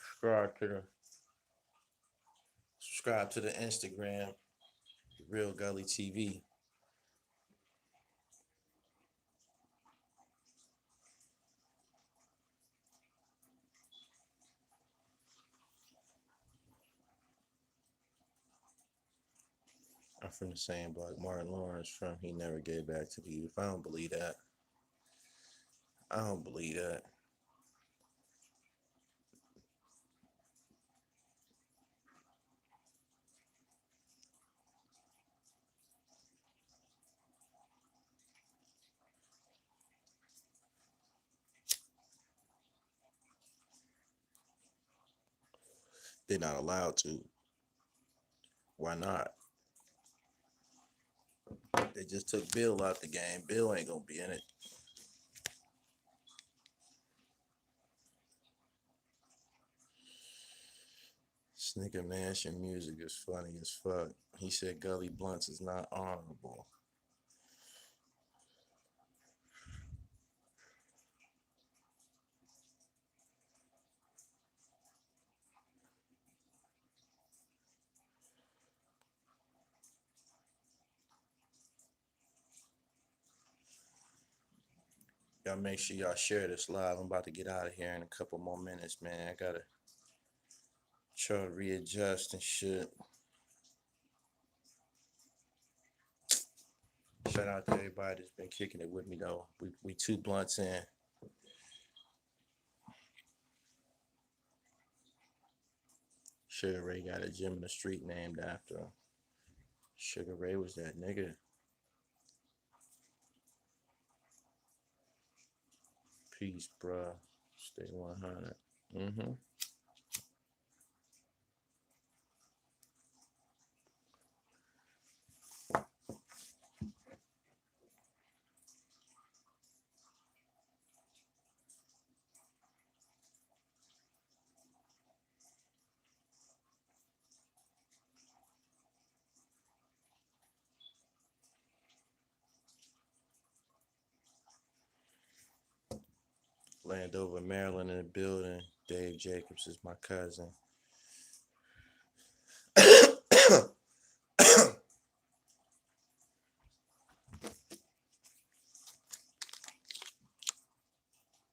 subscribe to the Instagram, Real Gully TV. I'm from the same block Martin Lawrence from. He never gave back to the youth. I don't believe that. I don't believe that. They're not allowed to. Why not? They just took Bill out the game. Bill ain't gonna be in it. Snicker Mansion music is funny as fuck. He said Gully Blunts is not honorable. Y'all make sure y'all share this live. I'm about to get out of here in a couple more minutes, man. I gotta try to readjust and shit. Shout out to everybody that's been kicking it with me though. We two blunts in. Sugar Ray got a gym in the street named after him. Sugar Ray was that nigga. Peace, bruh. Stay 100. Mm-hmm. Landover, Maryland in the building. Dave Jacobs is my cousin.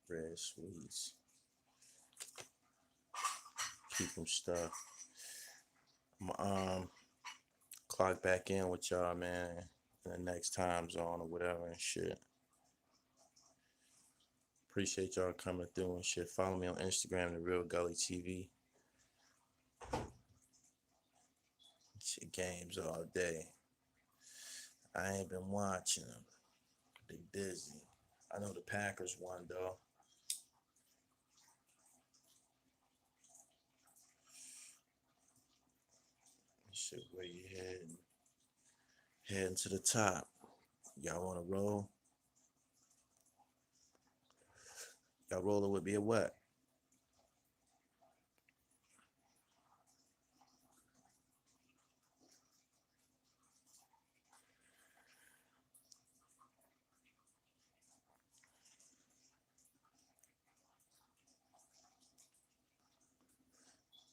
Red sweets. Keep them stuffed. clock back in with y'all, man, in the next time zone or whatever and shit. Appreciate y'all coming through and shit. Follow me on Instagram, The Real Gully TV. Shit, games all day. I ain't been watching them. They busy. I know the Packers won, though. Shit, where you heading? Heading to the top. Y'all want to roll? Y'all rolling with me or what?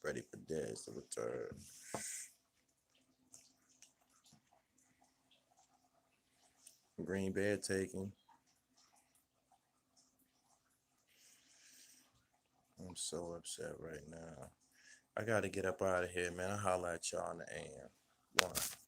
Ready for Dez to return. Green Bay taking. I'm so upset right now. I gotta get up out of here, man. I'll holler at y'all in the AM. One.